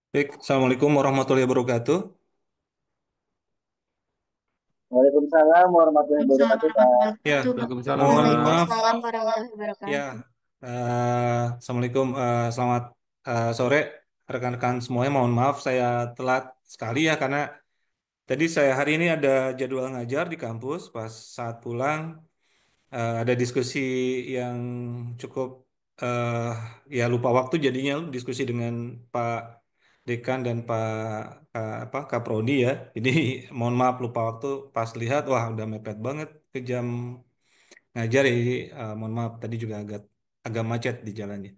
Baik, Assalamualaikum warahmatullahi wabarakatuh. Waalaikumsalam warahmatullahi Waalaikumsalam wabarakatuh, Kak. warahmatullahi Ya, wabarakatuh. Waalaikumsalam mohon Mas. maaf. Waalaikumsalam warahmatullahi Ya, wabarakatuh. Assalamualaikum. Selamat sore, rekan-rekan semuanya. Mohon maaf saya telat sekali ya karena tadi saya hari ini ada jadwal ngajar di kampus. Pas saat pulang ada diskusi yang cukup eh, ya lupa waktu jadinya diskusi dengan Pak Dekan dan apa Kaprodi ya. Jadi mohon maaf lupa waktu pas lihat wah udah mepet banget ke jam ngajar ya. Jadi, mohon maaf tadi juga agak agak macet di jalannya.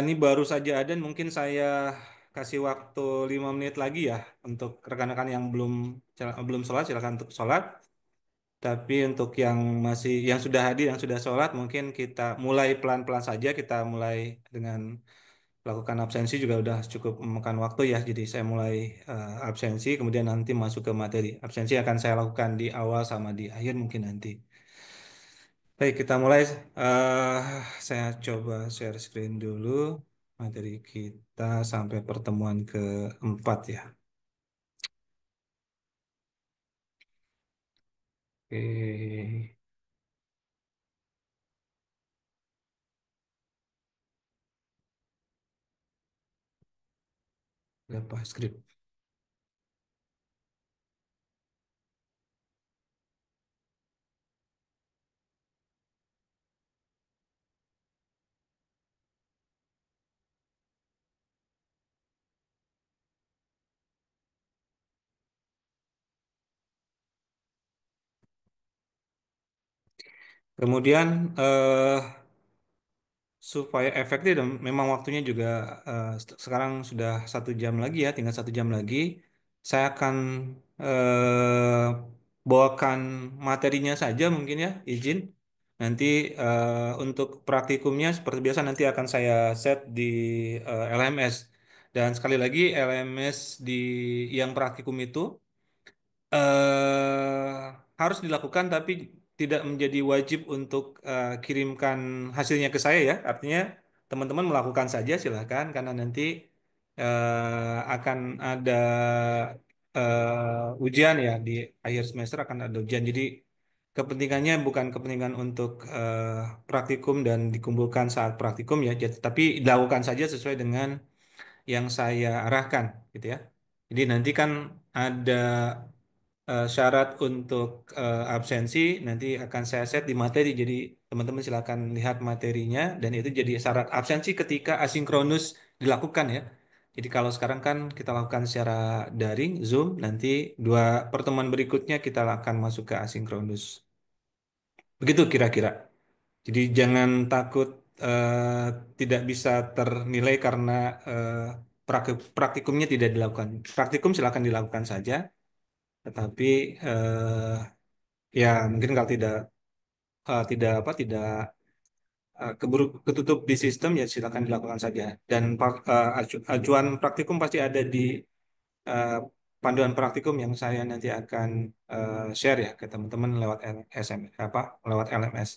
Ini baru saja ada mungkin saya kasih waktu 5 menit lagi ya untuk rekan-rekan yang belum sholat silakan untuk sholat. Tapi untuk yang yang sudah hadir, yang sudah sholat, mungkin kita mulai pelan-pelan saja. Kita mulai dengan lakukan absensi juga udah cukup memakan waktu ya. Jadi saya mulai absensi, kemudian nanti masuk ke materi. Absensi akan saya lakukan di awal sama di akhir mungkin nanti. Baik, kita mulai. Eh, saya coba share screen dulu materi kita sampai pertemuan keempat ya. Oke, berapa skrip? Kemudian supaya efektif dan memang waktunya juga sekarang sudah 1 jam lagi ya, tinggal 1 jam lagi. Saya akan eh, bawakan materinya saja mungkin ya, izin. Nanti untuk praktikumnya seperti biasa nanti akan saya set di LMS. Dan sekali lagi LMS di yang praktikum itu harus dilakukan tapi tidak menjadi wajib untuk kirimkan hasilnya ke saya ya. Artinya teman-teman melakukan saja silahkan karena nanti akan ada ujian ya di akhir semester akan ada ujian. Jadi kepentingannya bukan kepentingan untuk praktikum dan dikumpulkan saat praktikum ya, tapi dilakukan saja sesuai dengan yang saya arahkan gitu ya. Jadi nanti kan ada syarat untuk absensi nanti akan saya set di materi. Jadi teman-teman silakan lihat materinya dan itu jadi syarat absensi ketika asinkronus dilakukan ya. Jadi kalau sekarang kan kita lakukan secara daring, Zoom, nanti 2 pertemuan berikutnya kita akan masuk ke asinkronus. Begitu kira-kira. Jadi jangan takut tidak bisa ternilai karena eh, praktikumnya tidak dilakukan. Praktikum silakan dilakukan saja, tetapi ya mungkin kalau tidak apa tidak keburu ketutup di sistem ya silakan dilakukan saja. Dan acuan praktikum pasti ada di eh, panduan praktikum yang saya nanti akan share ya ke teman-teman lewat SMS apa lewat LMS.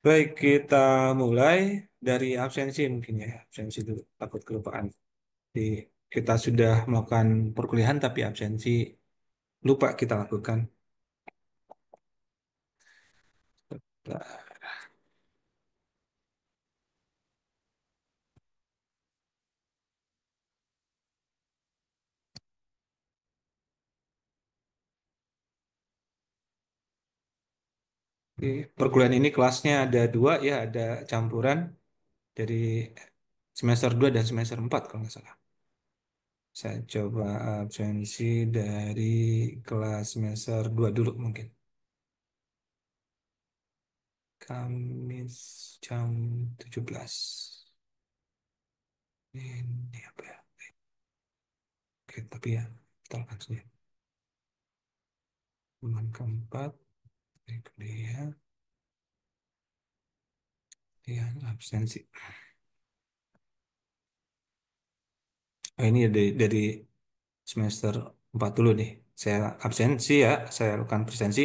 Baik, kita mulai dari absensi mungkin ya. Absensi dulu, takut kelupaan. Jadi, kita sudah melakukan perkuliahan tapi absensi lupa kita lakukan. Nah, perkuliahan ini kelasnya ada dua ya, ada campuran dari semester 2 dan semester 4 kalau nggak salah. Saya coba absensi dari kelas semester 2 dulu mungkin. Kamis jam 17. Ini apa ya? Oke, tapi ya, kita lakukan saja. Bulan keempat, kuliah, ya absensi. Oh, ini dari semester 4 dulu nih. Saya absensi ya, saya lakukan presensi.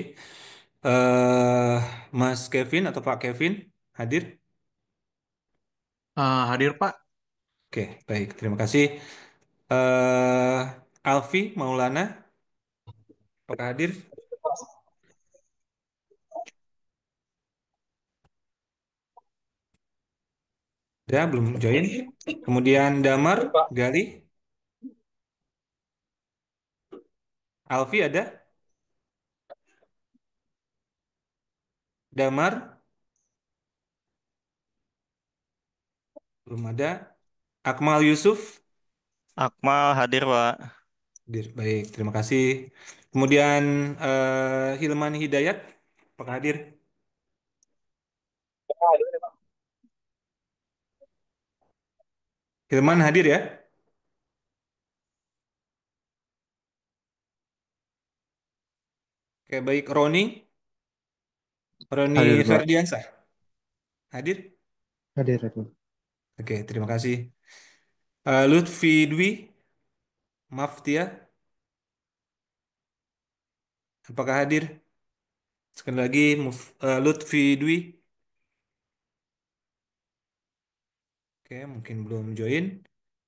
eh Mas Kevin atau Pak Kevin hadir? Hadir Pak. Oke, baik. Terima kasih. Alfi Maulana, apakah hadir? Ya, belum join. Kemudian Damar, Gali, Alfi ada? Damar, belum ada. Akmal Yusuf, Akmal hadir, Pak. hadir. Baik, terima kasih. Kemudian Hilman Hidayat, apakah hadir? Hilman hadir ya? Oke, baik. Roni Hadir, Pak. Ferdiansah, hadir? Hadir, hadir. Oke, terima kasih. Lutfi Dwi, Maftia, apakah hadir? Sekali lagi, Lutfi Dwi. Oke, mungkin belum join.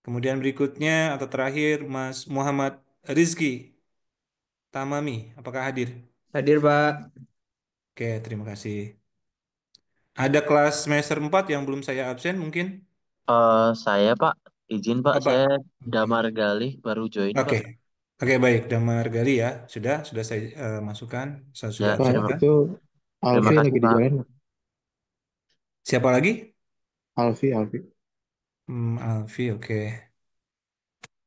Kemudian berikutnya atau terakhir Mas Muhammad Rizki Tamami, apakah hadir? Hadir, Pak. Oke, terima kasih. Ada kelas semester 4 yang belum saya absen mungkin? Saya Pak, izin Pak, Apa? saya Oke. Damar Galih baru join Oke. Pak. Oke, baik. Damar Gali ya. Sudah saya masukkan. Saya Ya, sudah Pak, terima, absenkan. itu terima Alfi kasih lagi di Pak. jalan. Siapa lagi? Alfi. Alfi, oke.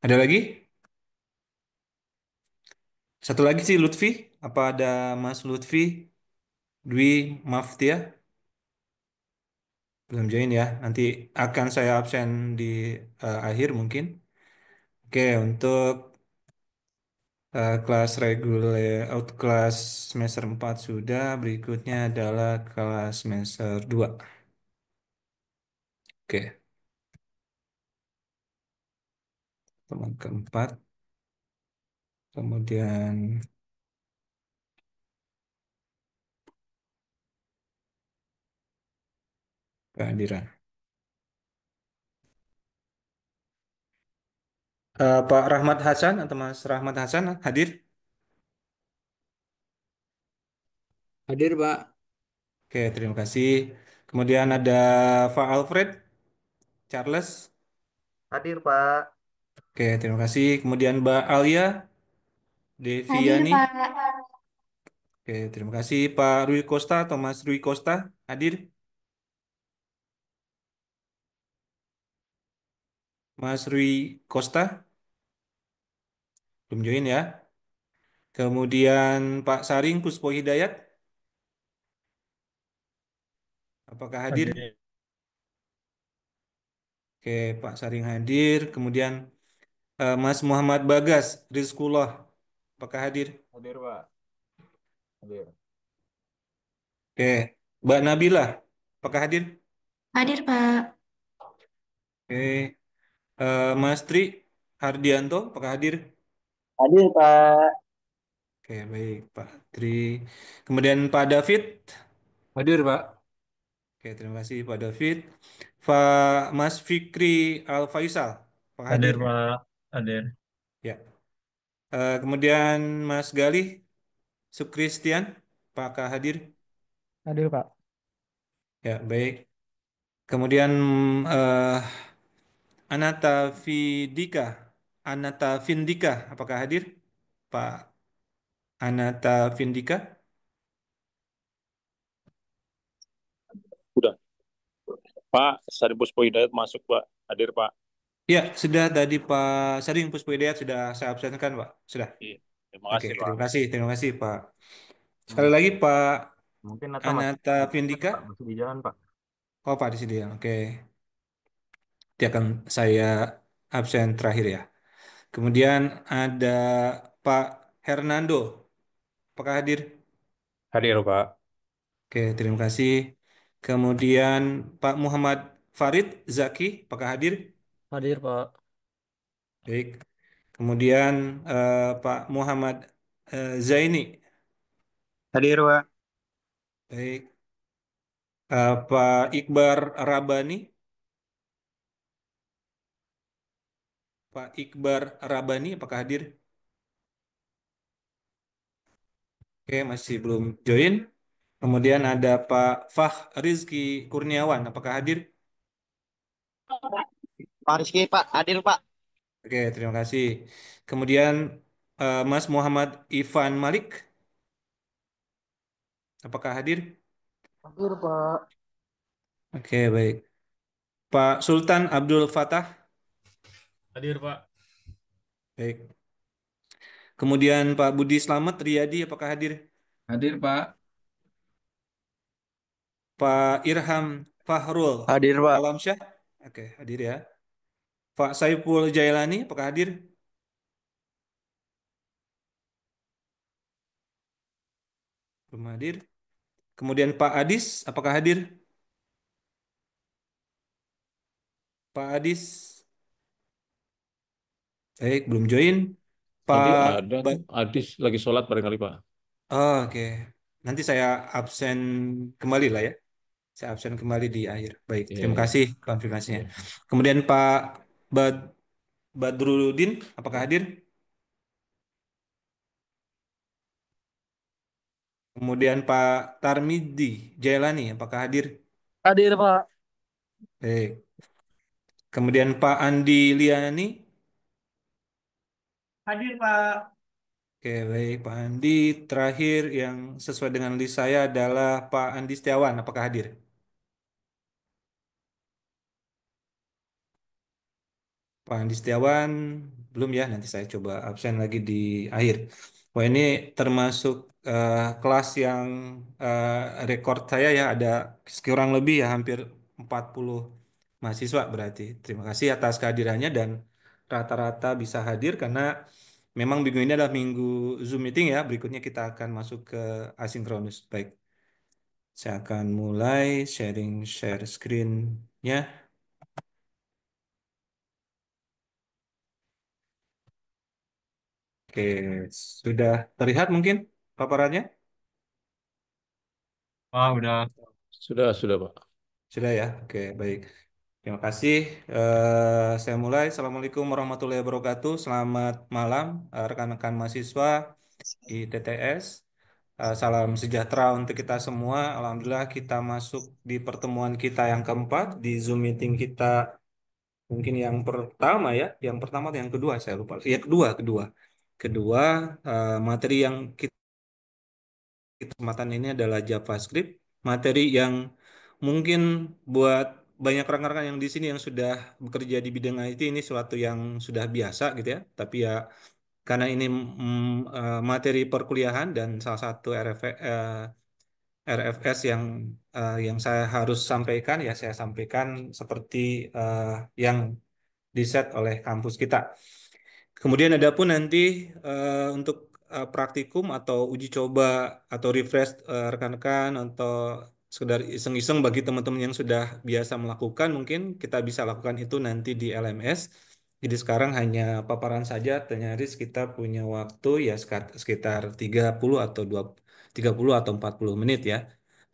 Ada lagi? Satu lagi sih Lutfi. Apa ada Mas Lutfi? Dwi Maftia? Belum join ya. Nanti akan saya absen di akhir mungkin. Oke, untuk kelas reguler, kelas semester 4 sudah. Berikutnya adalah kelas semester 2. Oke, teman keempat. Kemudian kehadiran. Pak Rahmat Hasan atau Mas Rahmat Hasan hadir? Hadir, Pak. Oke, terima kasih. Kemudian ada Pak Alfred Charles. Hadir, Pak. Oke, terima kasih. Kemudian Mbak Alia Hadir, Deviani. Pak. Oke, terima kasih. Pak Rui Costa atau Mas Rui Costa hadir? Mas Rui Costa belum join ya. Kemudian Pak Saring Puspo Hidayat, apakah hadir? Hadir. Oke, Pak Saring hadir. Kemudian Mas Muhammad Bagas Rizkullah, apakah hadir? Hadir, Pak. Hadir. Oke, Mbak Nabila, apakah hadir? Hadir, Pak. Oke, Mas Tri Hardianto, apakah hadir? Hadir, Pak. Oke, baik, Pak Tri. Kemudian Pak David. Hadir, Pak. Oke, terima kasih Pak David. Pak Mas Fikri Al Faisal, apakah hadir? Hadir, Pak. Hadir. Ya. Kemudian Mas Galih Sukristian, apakah hadir? Hadir, Pak. Ya, baik. Kemudian eh, Anata Fidika, Anata Vindika, apakah hadir? Pak Anata Vindika? Udah. Pak, Sari Puspo Hidayat masuk, Pak. Hadir, Pak. Ya, sudah tadi Pak Saring Puspidayat sudah saya absenkan, Pak. Sudah. Iya. Terima Oke, kasih, Pak. terima kasih Pak. Sekali Hmm. lagi Pak Mungkin Nata masih Anata di jalan, Vindika. Pak. Masih di jalan, Pak. Oh, Pak di sini ya. Oke. Dia akan saya absen terakhir ya. Kemudian ada Pak Hernando. Apakah hadir? Hadir, Pak. Oke, terima kasih. Kemudian Pak Muhammad Farid Zaki. Apakah hadir? Hadir, Pak. Baik. Kemudian Pak Muhammad Zaini. Hadir, Pak. Baik. Pak Iqbar Rabani. Pak Iqbar Rabani, apakah hadir? Oke, masih belum join. Kemudian ada Pak Fah Rizky Kurniawan, apakah hadir? Pak Rizky, Pak. Hadir, Pak. Oke, terima kasih. Kemudian Mas Muhammad Ivan Malik, apakah hadir? Hadir, Pak. Oke, baik. Pak Sultan Abdul Fatah, Hadir, Pak. baik. Kemudian Pak Budi Slamet Riyadi, apakah hadir? Hadir, Pak. Pak Irham Fahrul Hadir, Pak. Alamsyah, oke, hadir ya. Pak Saiful Jailani, apakah hadir? Belum hadir. Kemudian Pak Adis, apakah hadir? Pak Adis, baik, belum join. Tadi Pak ada tuh, Ba- Adis lagi sholat barangkali, Pak. oh, oke. Nanti saya absen kembali lah ya. Saya absen kembali di akhir. Baik, Iya, terima iya. kasih konfirmasinya. Iya. Kemudian Pak Bad Badrudin, apakah hadir? Kemudian Pak Tarmidi Jailani, apakah hadir? Hadir, Pak. Baik. Kemudian Pak Andi Liani. Hadir, Pak. Oke, baik Pak Andi. Terakhir yang sesuai dengan list saya adalah Pak Andi Setiawan. Apakah hadir? Pak Andi Setiawan belum ya. Nanti saya coba absen lagi di akhir. Wah, ini termasuk kelas yang rekor saya ya. Ada kurang lebih ya hampir 40 mahasiswa berarti. Terima kasih atas kehadirannya dan rata-rata bisa hadir karena memang minggu ini adalah minggu Zoom meeting ya. Berikutnya kita akan masuk ke asinkronus. Baik, saya akan mulai sharing share screen-nya. Oke, sudah terlihat mungkin paparannya? Ah, udah. Sudah, Pak. Sudah ya. Oke, baik. Terima kasih. Saya mulai. Assalamualaikum warahmatullahi wabarakatuh. Selamat malam, rekan-rekan mahasiswa di TTS. Salam sejahtera untuk kita semua. Alhamdulillah kita masuk di pertemuan kita yang keempat di Zoom meeting kita mungkin yang pertama ya. Yang pertama atau yang kedua saya lupa. Ya kedua, kedua. Kedua, materi yang kita kesempatan ini adalah JavaScript, materi yang mungkin buat banyak rekan-rekan yang di sini yang sudah bekerja di bidang IT ini suatu yang sudah biasa gitu ya. Tapi ya karena ini materi perkuliahan dan salah satu RFS yang saya harus sampaikan ya saya sampaikan seperti eh, yang di set oleh kampus kita. Kemudian ada pun nanti untuk praktikum atau uji coba atau refresh rekan-rekan atau sekedar iseng-iseng bagi teman-teman yang sudah biasa melakukan mungkin kita bisa lakukan itu nanti di LMS. Jadi sekarang hanya paparan saja, nyaris kita punya waktu ya sekitar 30 atau 30 atau 40 menit ya.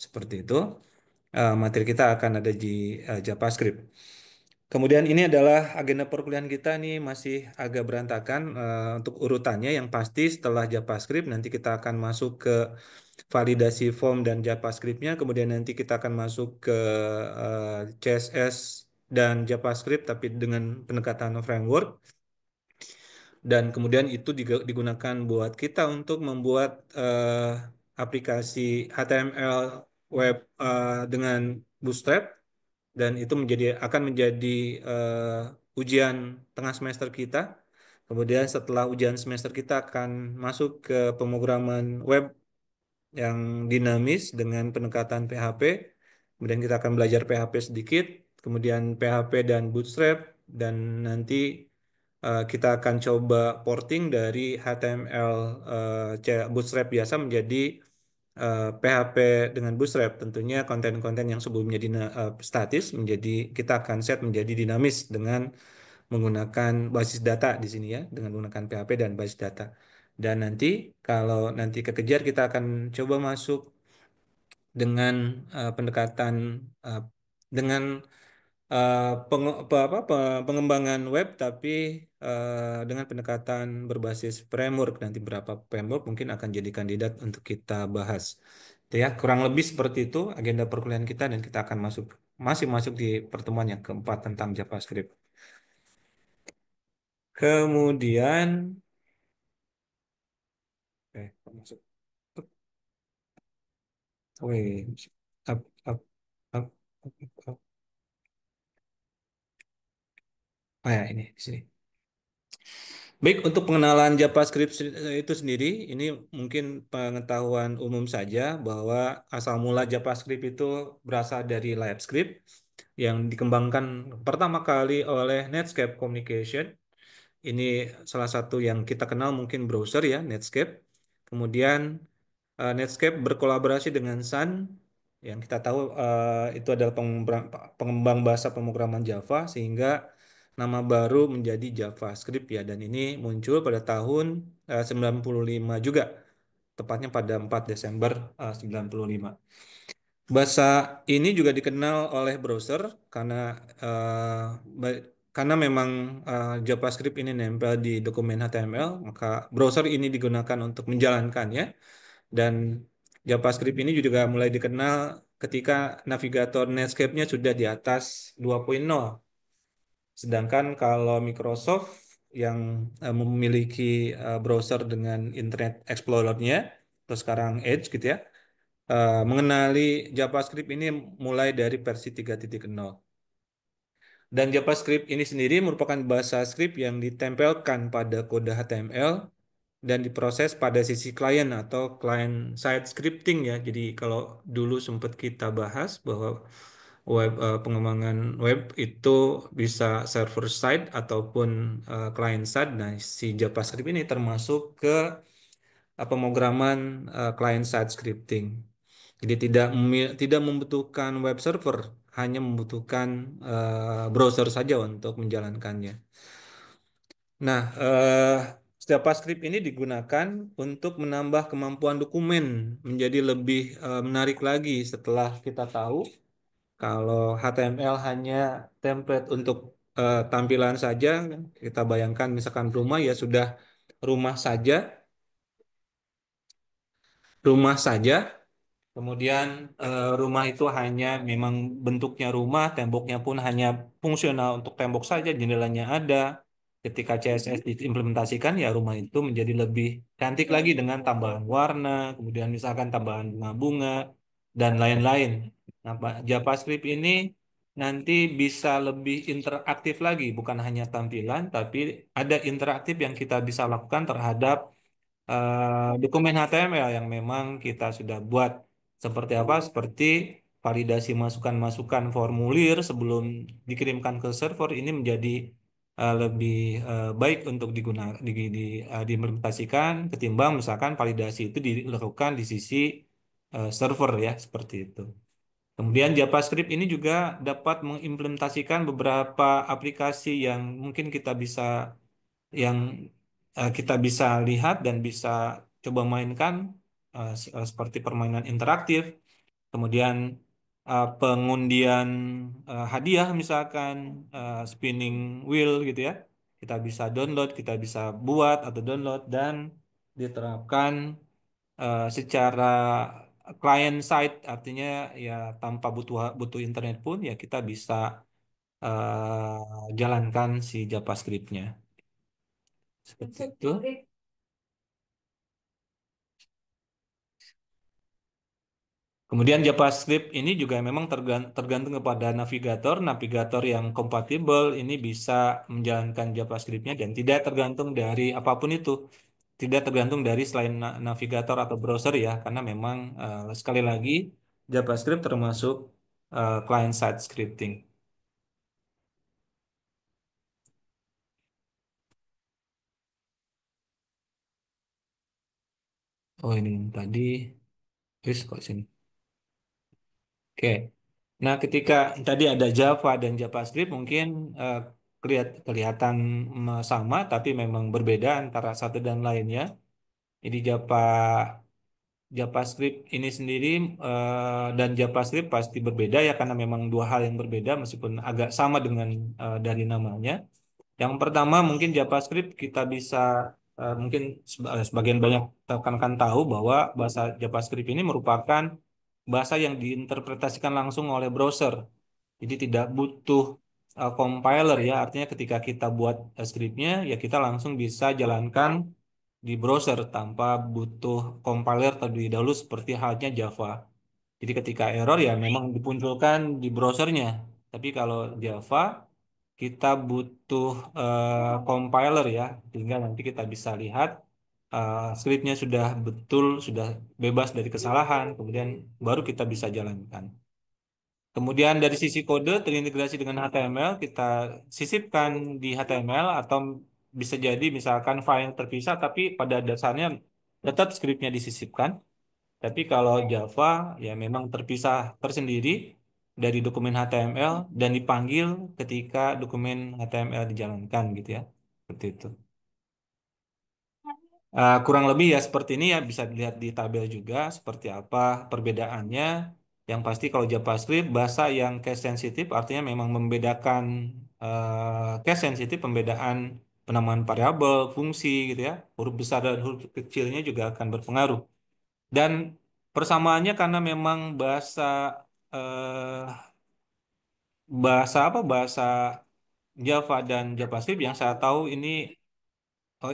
Seperti itu. Materi kita akan ada di JavaScript. Kemudian ini adalah agenda perkuliahan kita nih masih agak berantakan untuk urutannya. Yang pasti setelah JavaScript nanti kita akan masuk ke validasi form dan JavaScript-nya. Kemudian nanti kita akan masuk ke CSS dan JavaScript tapi dengan pendekatan framework. Dan kemudian itu digunakan buat kita untuk membuat aplikasi HTML web dengan Bootstrap dan itu akan menjadi ujian tengah semester kita. Kemudian setelah ujian semester kita akan masuk ke pemrograman web yang dinamis dengan pendekatan PHP. Kemudian kita akan belajar PHP sedikit, kemudian PHP dan Bootstrap dan nanti kita akan coba porting dari HTML Bootstrap biasa menjadi PHP dengan Bootstrap. Tentunya konten-konten yang sebelumnya statis menjadi kita akan set menjadi dinamis dengan menggunakan basis data di sini ya, dengan menggunakan PHP dan basis data. Dan nanti kalau nanti kekejar kita akan coba masuk dengan pendekatan dengan pengembangan web tapi dengan pendekatan berbasis framework. Nanti berapa framework mungkin akan jadi kandidat untuk kita bahas. Itu ya, kurang lebih seperti itu agenda perkuliahan kita dan kita akan masih masuk di pertemuan yang keempat tentang JavaScript. Kemudian, masuk. Wih, up, up, up, up. Oh ya, ini di sini. Baik, untuk pengenalan JavaScript itu sendiri, ini mungkin pengetahuan umum saja bahwa asal mula JavaScript itu berasal dari LiveScript yang dikembangkan pertama kali oleh Netscape Communication. Ini salah satu yang kita kenal mungkin browser ya, Netscape. Kemudian Netscape berkolaborasi dengan Sun yang kita tahu itu adalah pengembang bahasa pemrograman Java sehingga nama baru menjadi JavaScript ya, dan ini muncul pada tahun 95 juga, tepatnya pada 4 Desember 95. Bahasa ini juga dikenal oleh browser karena eh, ba- karena memang JavaScript ini nempel di dokumen HTML, maka browser ini digunakan untuk menjalankannya. Dan JavaScript ini juga mulai dikenal ketika navigator Netscape-nya sudah di atas 2.0. Sedangkan kalau Microsoft yang memiliki browser dengan Internet Explorer-nya, atau sekarang Edge gitu ya, mengenali JavaScript ini mulai dari versi 3.0. Dan JavaScript ini sendiri merupakan bahasa script yang ditempelkan pada kode HTML dan diproses pada sisi klien atau client side scripting ya. Jadi kalau dulu sempat kita bahas bahwa pengembangan web itu bisa server side ataupun client side. Nah, si JavaScript ini termasuk ke pemrograman client side scripting. Jadi tidak membutuhkan web server, hanya membutuhkan browser saja untuk menjalankannya. Nah, JavaScript ini digunakan untuk menambah kemampuan dokumen menjadi lebih menarik lagi setelah kita tahu kalau HTML hanya template untuk tampilan saja. Kita bayangkan misalkan rumah ya sudah rumah saja, rumah saja. Kemudian rumah itu hanya memang bentuknya rumah, temboknya pun hanya fungsional untuk tembok saja, jendelanya ada. Ketika CSS diimplementasikan, ya rumah itu menjadi lebih cantik lagi dengan tambahan warna, kemudian misalkan tambahan bunga-bunga, dan lain-lain. Nah, JavaScript ini nanti bisa lebih interaktif lagi, bukan hanya tampilan, tapi ada interaktif yang kita bisa lakukan terhadap dokumen HTML yang memang kita sudah buat. Seperti apa? Seperti validasi masukan-masukan formulir sebelum dikirimkan ke server ini menjadi lebih baik untuk diimplementasikan ketimbang misalkan validasi itu dilakukan di sisi server ya, seperti itu. Kemudian JavaScript ini juga dapat mengimplementasikan beberapa aplikasi yang mungkin yang kita bisa lihat dan bisa coba mainkan seperti permainan interaktif, kemudian pengundian hadiah misalkan spinning wheel gitu ya. Kita bisa download, kita bisa buat atau download dan diterapkan secara client side, artinya ya tanpa butuh butuh internet pun ya kita bisa jalankan si JavaScript-nya. Seperti itu. Kemudian JavaScript ini juga memang tergantung kepada navigator. Navigator yang kompatibel ini bisa menjalankan JavaScript-nya dan tidak tergantung dari apapun itu. Tidak tergantung dari selain navigator atau browser ya, karena memang sekali lagi JavaScript termasuk client side scripting. Oh ini tadi, kok sini. Oke. Nah, ketika tadi ada Java dan JavaScript mungkin eh, kelihatan sama tapi memang berbeda antara satu dan lainnya. Jadi JavaScript ini sendiri dan JavaScript pasti berbeda ya karena memang dua hal yang berbeda meskipun agak sama dengan dari namanya. Yang pertama mungkin JavaScript kita bisa mungkin sebagian banyak rekan-rekan tahu bahwa bahasa JavaScript ini merupakan bahasa yang diinterpretasikan langsung oleh browser. Jadi tidak butuh compiler ya, artinya ketika kita buat scriptnya ya kita langsung bisa jalankan di browser tanpa butuh compiler terlebih dahulu seperti halnya Java. Jadi ketika error ya memang dipunculkan di browsernya. Tapi kalau Java kita butuh compiler ya, sehingga nanti kita bisa lihat scriptnya sudah betul, sudah bebas dari kesalahan, kemudian baru kita bisa jalankan. Kemudian dari sisi kode terintegrasi dengan HTML, kita sisipkan di HTML atau bisa jadi misalkan file yang terpisah, tapi pada dasarnya tetap scriptnya disisipkan. Tapi kalau Java ya memang terpisah tersendiri dari dokumen HTML dan dipanggil ketika dokumen HTML dijalankan gitu ya. Seperti itu. Kurang lebih ya seperti ini ya bisa dilihat di tabel juga seperti apa perbedaannya. Yang pasti kalau JavaScript bahasa yang case sensitif artinya memang membedakan case sensitif pembedaan penamaan variabel, fungsi gitu ya. Huruf besar dan huruf kecilnya juga akan berpengaruh. Dan persamaannya karena memang bahasa Java dan JavaScript yang saya tahu ini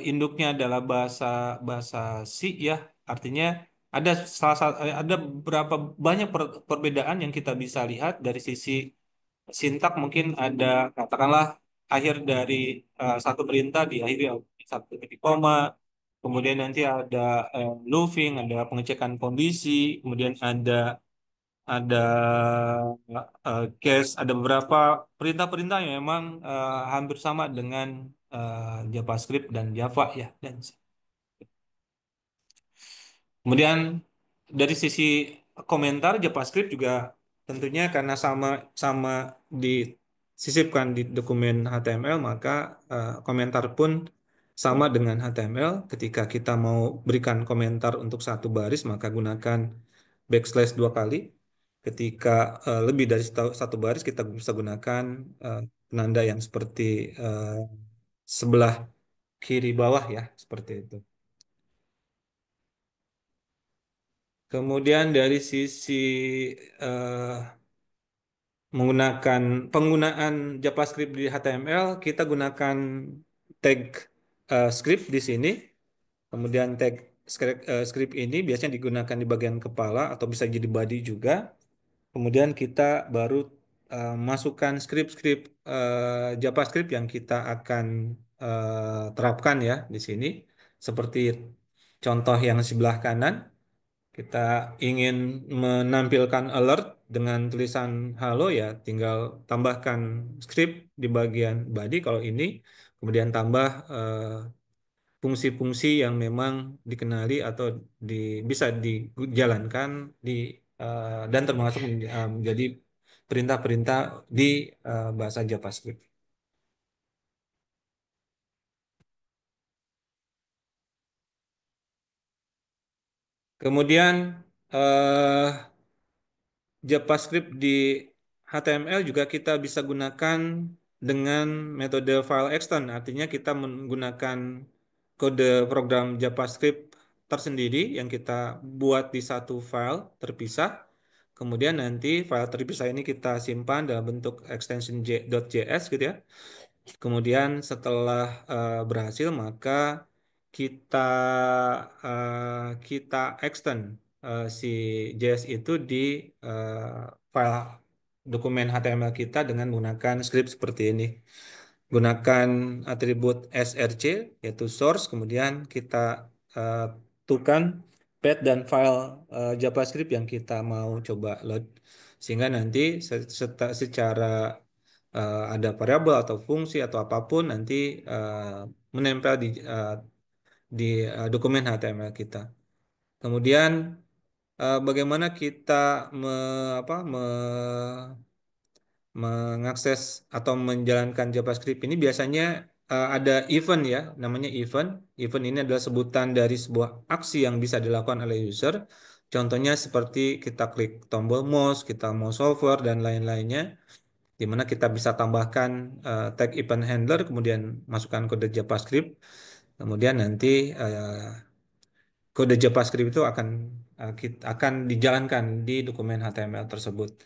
induknya adalah bahasa bahasa C ya. Artinya ada ada berapa banyak perbedaan yang kita bisa lihat dari sisi sintak mungkin ada katakanlah akhir dari satu perintah diakhiri oleh satu titik koma, kemudian nanti ada looping, ada pengecekan kondisi, kemudian ada case, ada beberapa perintah-perintah yang memang hampir sama dengan JavaScript dan Java ya. Dan kemudian dari sisi komentar JavaScript juga tentunya karena sama sama disisipkan di dokumen HTML maka komentar pun sama dengan HTML. Ketika kita mau berikan komentar untuk satu baris maka gunakan backslash dua kali. Ketika lebih dari satu baris kita bisa gunakan penanda yang seperti eh, sebelah kiri bawah ya seperti itu. Kemudian dari sisi eh, menggunakan penggunaan JavaScript di HTML, kita gunakan tag script di sini. Kemudian tag script ini biasanya digunakan di bagian kepala atau bisa jadi body juga. Kemudian kita baru masukkan script-script JavaScript yang kita akan terapkan ya di sini. Seperti contoh yang sebelah kanan. Kita ingin menampilkan alert dengan tulisan halo ya, tinggal tambahkan script di bagian body kalau ini, kemudian tambah fungsi-fungsi yang memang dikenali atau bisa dijalankan di dan termasuk menjadi perintah-perintah di bahasa JavaScript. Kemudian eh, JavaScript di HTML juga kita bisa gunakan dengan metode file extend. Artinya kita menggunakan kode program JavaScript tersendiri yang kita buat di satu file terpisah. Kemudian nanti file terpisah ini kita simpan dalam bentuk extension .js gitu ya. Kemudian setelah berhasil maka kita kita extend si JS itu di eh, file dokumen HTML kita dengan menggunakan script seperti ini. Gunakan atribut src yaitu source, kemudian kita eh, tukar path dan file JavaScript yang kita mau coba load sehingga nanti secara ada variabel atau fungsi atau apapun nanti menempel di dokumen HTML kita. Kemudian bagaimana kita apa, mengakses atau menjalankan JavaScript ini biasanya ada event ya, namanya event. Event ini adalah sebutan dari sebuah aksi yang bisa dilakukan oleh user. Contohnya seperti kita klik tombol mouse, kita mouse over dan lain-lainnya, di mana kita bisa tambahkan tag event handler, kemudian masukkan kode JavaScript, kemudian nanti kode JavaScript itu akan dijalankan di dokumen HTML tersebut.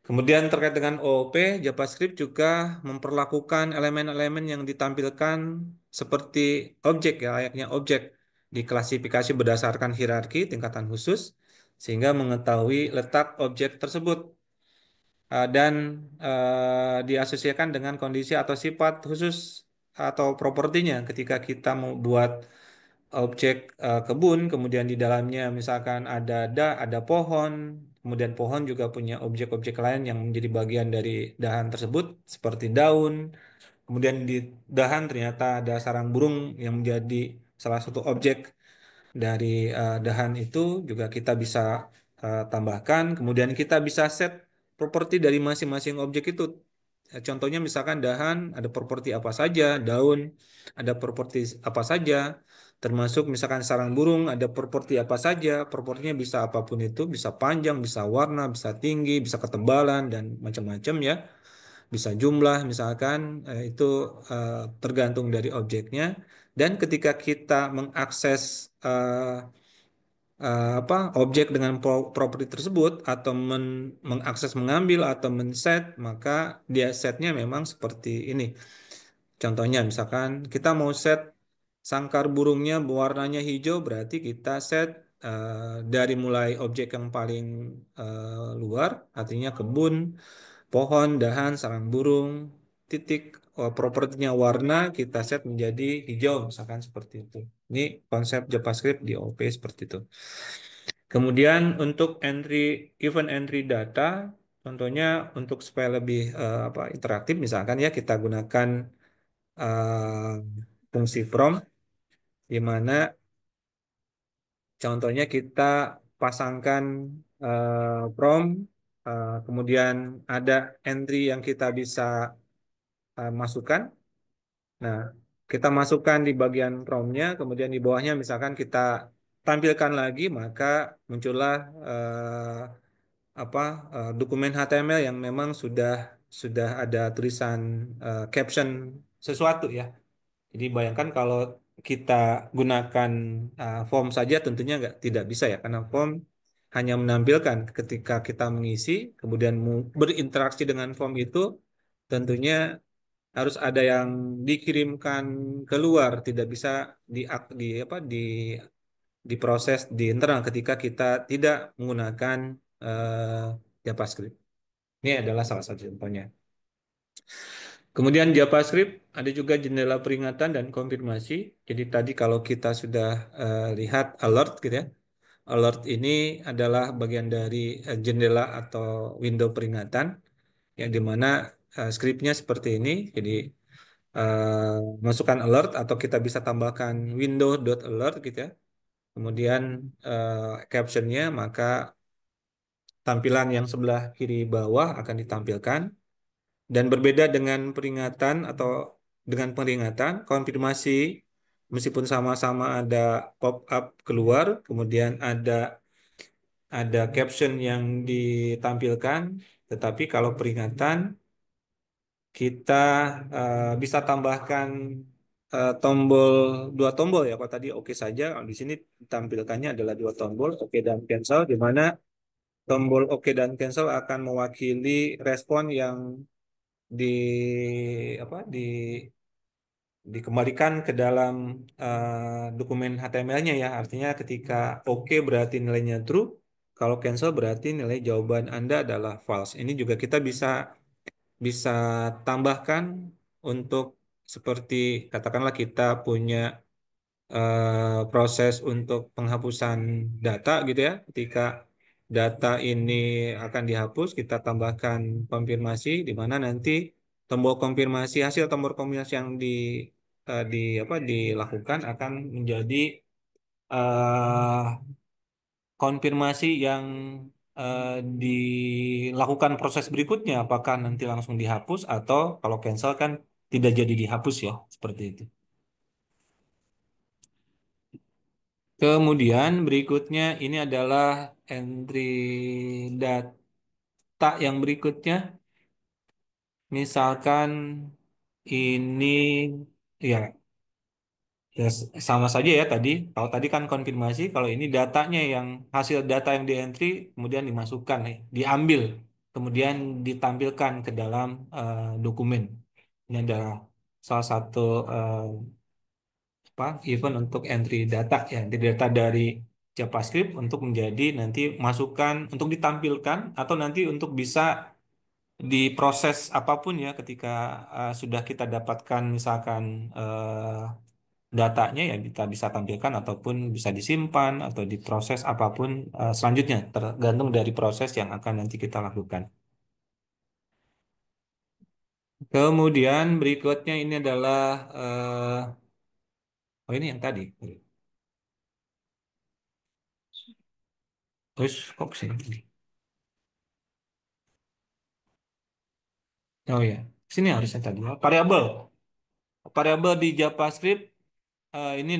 Kemudian terkait dengan OOP, JavaScript juga memperlakukan elemen-elemen yang ditampilkan seperti objek ya, layaknya objek diklasifikasi berdasarkan hierarki tingkatan khusus sehingga mengetahui letak objek tersebut dan diasosiasikan dengan kondisi atau sifat khusus atau propertinya ketika kita mau buat objek kebun, kemudian di dalamnya misalkan ada pohon, kemudian pohon juga punya objek-objek lain yang menjadi bagian dari dahan tersebut seperti daun, kemudian di dahan ternyata ada sarang burung yang menjadi salah satu objek dari dahan itu juga kita bisa tambahkan, kemudian kita bisa set properti dari masing-masing objek itu. Contohnya misalkan dahan ada properti apa saja, daun ada properti apa saja, termasuk misalkan sarang burung ada properti apa saja, propertinya bisa apapun itu, bisa panjang, bisa warna, bisa tinggi, bisa ketebalan dan macam-macam ya, bisa jumlah misalkan itu tergantung dari objeknya. Dan ketika kita mengakses objek dengan properti tersebut atau mengakses mengambil atau men-set, maka dia setnya memang seperti ini. Contohnya misalkan kita mau set sangkar burungnya warnanya hijau, berarti kita set dari mulai objek yang paling luar, artinya kebun, pohon, dahan, sarang burung, titik, propertinya warna kita set menjadi hijau, misalkan seperti itu. Ini konsep JavaScript di OP seperti itu. Kemudian untuk event entry data, contohnya untuk supaya lebih interaktif, misalkan ya kita gunakan eh, fungsi from, di mana contohnya kita pasangkan from, kemudian ada entry yang kita bisa masukkan. Nah, kita masukkan di bagian promnya, kemudian di bawahnya misalkan kita tampilkan lagi, maka muncullah apa dokumen HTML yang memang sudah ada tulisan caption sesuatu ya. Jadi bayangkan kalau kita gunakan form saja tentunya tidak bisa ya, karena form hanya menampilkan ketika kita mengisi, kemudian berinteraksi dengan form itu tentunya harus ada yang dikirimkan keluar, tidak bisa diproses di internal ketika kita tidak menggunakan JavaScript. Ini adalah salah satu contohnya. Kemudian JavaScript ada juga jendela peringatan dan konfirmasi. Jadi tadi kalau kita sudah lihat alert gitu ya. Alert ini adalah bagian dari jendela atau window peringatan yang dimana scriptnya seperti ini. Jadi masukkan alert atau kita bisa tambahkan window.alert gitu ya. Kemudian captionnya maka tampilan yang sebelah kiri bawah akan ditampilkan. Dan berbeda dengan peringatan atau dengan peringatan, konfirmasi meskipun sama-sama ada pop-up keluar, kemudian ada caption yang ditampilkan, tetapi kalau peringatan kita bisa tambahkan tombol dua tombol ya. Kalau tadi oke saja, kalau di sini tampilkannya adalah dua tombol, oke dan cancel, di mana tombol oke dan cancel akan mewakili respon yang di apa dikembalikan ke dalam dokumen HTML-nya ya. Artinya ketika oke berarti nilainya true, kalau cancel berarti nilai jawaban Anda adalah false. Ini juga kita bisa tambahkan untuk seperti katakanlah kita punya proses untuk penghapusan data gitu ya. Ketika data ini akan dihapus, kita tambahkan konfirmasi di mana nanti tombol konfirmasi hasil tombol konfirmasi yang dilakukan akan menjadi eh, konfirmasi yang eh, dilakukan proses berikutnya, apakah nanti langsung dihapus atau kalau cancel kan tidak jadi dihapus ya, seperti itu. Kemudian berikutnya ini adalah entry data yang berikutnya. Misalkan ini ya, ya sama saja ya tadi. Kalau tadi kan konfirmasi, kalau ini datanya yang hasil data yang di entry kemudian dimasukkan, diambil, kemudian ditampilkan ke dalam dokumen. Ini adalah salah satu eh, event untuk entry data ya, entry data dari JavaScript untuk menjadi nanti masukan untuk ditampilkan atau nanti untuk bisa diproses apapun ya ketika sudah kita dapatkan misalkan datanya ya kita bisa tampilkan ataupun bisa disimpan atau diproses apapun selanjutnya tergantung dari proses yang akan nanti kita lakukan. Kemudian berikutnya ini adalah oh ini yang tadi. Terus kok sini? Oh ya, sini harusnya tadi. Variabel. Variabel di JavaScript ini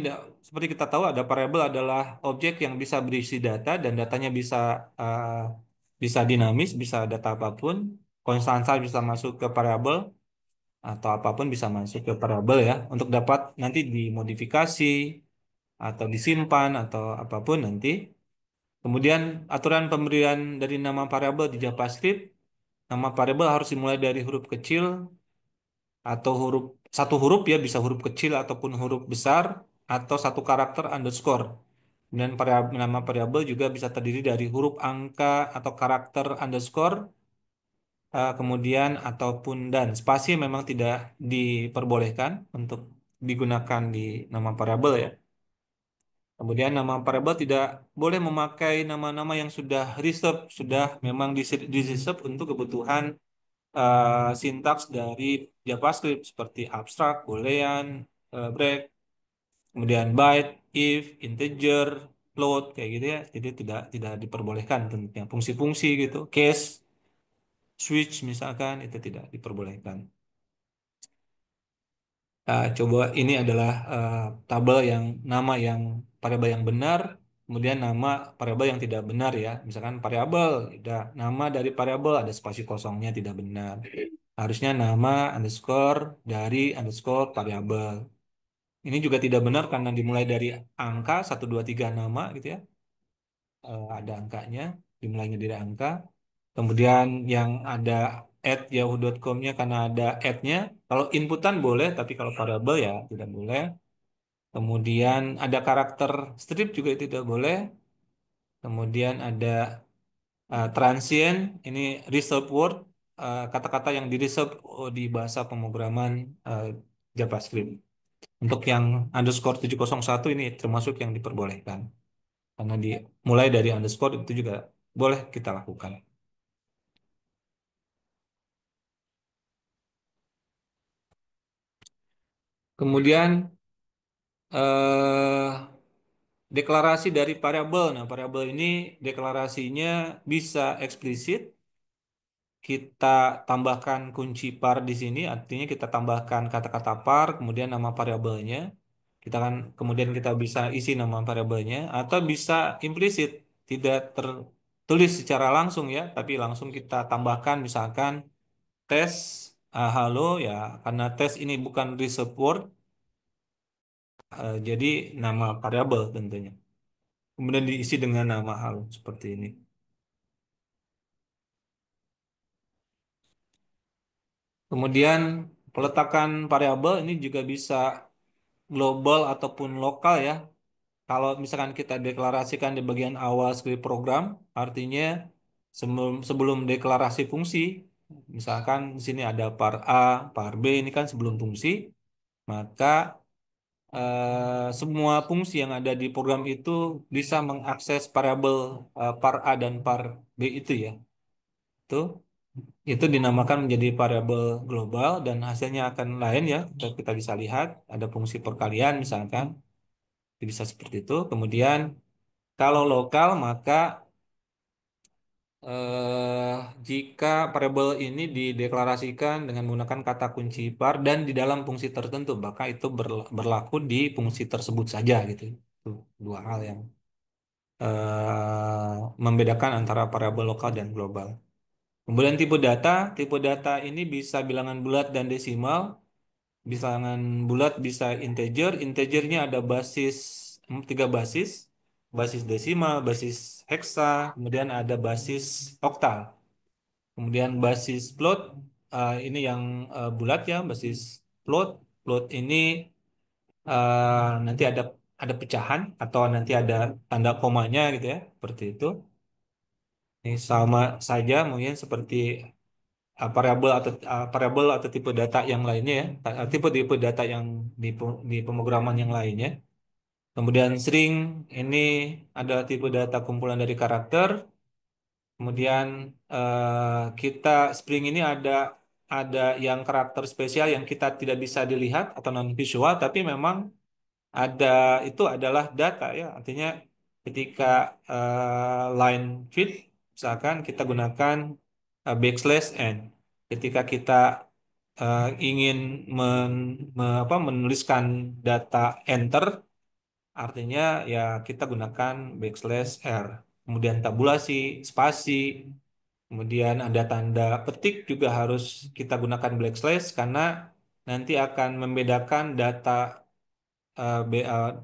seperti kita tahu ada variabel adalah objek yang bisa berisi data dan datanya eh, bisa dinamis, bisa data apapun. Konstansa bisa masuk ke variabel atau apapun bisa masuk ke variabel ya untuk dapat nanti dimodifikasi atau disimpan atau apapun nanti. Kemudian aturan pemberian dari nama variabel di JavaScript, nama variabel harus dimulai dari huruf kecil atau satu huruf ya bisa huruf kecil ataupun huruf besar atau satu karakter underscore. Dan nama variabel juga bisa terdiri dari huruf angka atau karakter underscore, kemudian ataupun dan spasi memang tidak diperbolehkan untuk digunakan di nama variabel ya. Kemudian nama variabel tidak boleh memakai nama-nama yang sudah reserved, sudah memang di-reserve untuk kebutuhan sintaks dari JavaScript seperti abstrak, boolean, break, kemudian byte, if, integer, float kayak gitu ya. Jadi tidak diperbolehkan tentunya. Fungsi-fungsi gitu, case, switch misalkan itu tidak diperbolehkan. Coba ini adalah tabel yang nama yang variabel yang benar, kemudian nama variabel yang tidak benar ya. Misalkan variabel, ada nama dari variabel ada spasi kosongnya tidak benar. Harusnya nama underscore dari underscore variabel. Ini juga tidak benar karena dimulai dari angka 1, 2, 3 nama gitu ya. Ada angkanya, dimulainya dari angka. Kemudian yang ada @yahoo.com-nya karena ada @nya. Kalau inputan boleh, tapi kalau variabel ya tidak boleh. Kemudian ada karakter strip juga tidak boleh. Kemudian ada transient, ini reserved word, kata-kata yang di reserve di bahasa pemrograman eh, JavaScript. Untuk yang underscore 701 ini termasuk yang diperbolehkan. Karena mulai dari underscore itu juga boleh kita lakukan. Kemudian eh, deklarasi dari variabel. Nah, variabel ini deklarasinya bisa eksplisit. Kita tambahkan kunci par di sini, artinya kita tambahkan kata-kata par, kemudian nama variabelnya. Kita kan kemudian kita bisa isi nama variabelnya atau bisa implisit, tidak tertulis secara langsung ya, tapi langsung kita tambahkan misalkan tes halo ya, karena tes ini bukan reserved word, jadi nama variabel tentunya. Kemudian diisi dengan nama halo seperti ini. Kemudian peletakan variabel ini juga bisa global ataupun lokal ya. Kalau misalkan kita deklarasikan di bagian awal script program, artinya sebelum deklarasi fungsi, misalkan di sini ada par A, par B ini kan sebelum fungsi, maka semua fungsi yang ada di program itu bisa mengakses variabel par A dan par B itu ya. Itu itu dinamakan menjadi variabel global dan hasilnya akan lain ya. Kita bisa lihat ada fungsi perkalian misalkan. Bisa seperti itu. Kemudian kalau lokal maka eh, jika variabel ini dideklarasikan dengan menggunakan kata kunci var dan di dalam fungsi tertentu, maka itu berlaku di fungsi tersebut saja gitu. Itu dua hal yang membedakan antara variabel lokal dan global. Kemudian tipe data ini bisa bilangan bulat dan desimal. Bilangan bulat bisa integer, integernya ada tiga basis, basis desimal, basis heksa, kemudian ada basis oktal. Kemudian basis float, ini yang bulat ya, basis float. Float ini nanti ada pecahan atau nanti ada tanda komanya gitu ya, seperti itu. Ini sama saja mungkin seperti variabel atau tipe data yang lainnya ya, tipe-tipe data yang di pemrograman yang lainnya. Kemudian string ini ada tipe data kumpulan dari karakter. Kemudian kita string ini ada yang karakter spesial yang kita tidak bisa dilihat atau non visual, tapi memang ada itu adalah data ya. Artinya ketika line fit, misalkan kita gunakan backslash n. Ketika kita ingin menuliskan data enter, artinya ya kita gunakan backslash r. Kemudian tabulasi, spasi, kemudian ada tanda petik juga harus kita gunakan backslash karena nanti akan membedakan data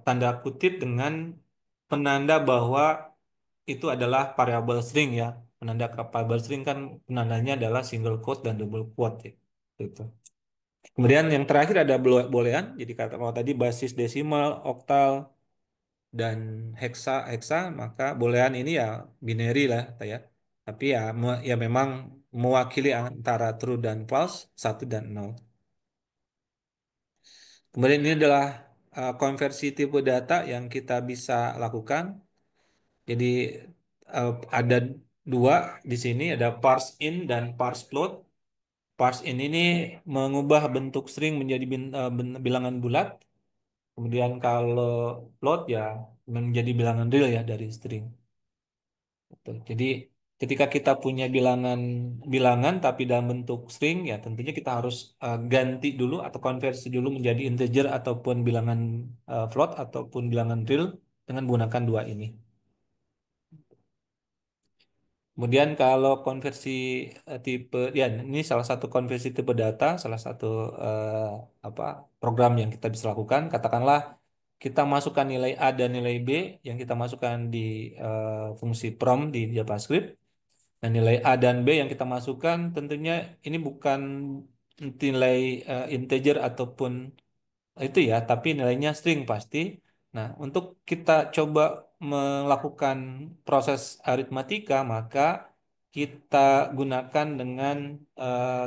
tanda kutip dengan penanda bahwa itu adalah variabel string ya. Penanda variabel string kan penandanya adalah single quote dan double quote ya. Gitu. Kemudian yang terakhir ada boolean. Jadi kalau tadi basis desimal, oktal, dan heksa heksa maka boolean ini ya binary lah ya. Tapi ya ya memang mewakili antara true dan false, satu dan nol. Kemudian ini adalah konversi tipe data yang kita bisa lakukan. Jadi ada dua di sini, ada parse in dan parse float. Parse in ini mengubah bentuk string menjadi bilangan bulat. Kemudian kalau float ya menjadi bilangan real ya dari string. Betul. Jadi ketika kita punya bilangan tapi dalam bentuk string ya tentunya kita harus ganti dulu atau konversi dulu menjadi integer ataupun bilangan float ataupun bilangan real dengan menggunakan dua ini. Kemudian kalau konversi tipe ya ini salah satu konversi tipe data, salah satu eh, apa program yang kita bisa lakukan. Katakanlah kita masukkan nilai A dan nilai B yang kita masukkan di fungsi prom di JavaScript. Dan nilai A dan B yang kita masukkan tentunya ini bukan nilai integer ataupun itu ya, tapi nilainya string pasti. Nah, untuk kita coba melakukan proses aritmatika, maka kita gunakan dengan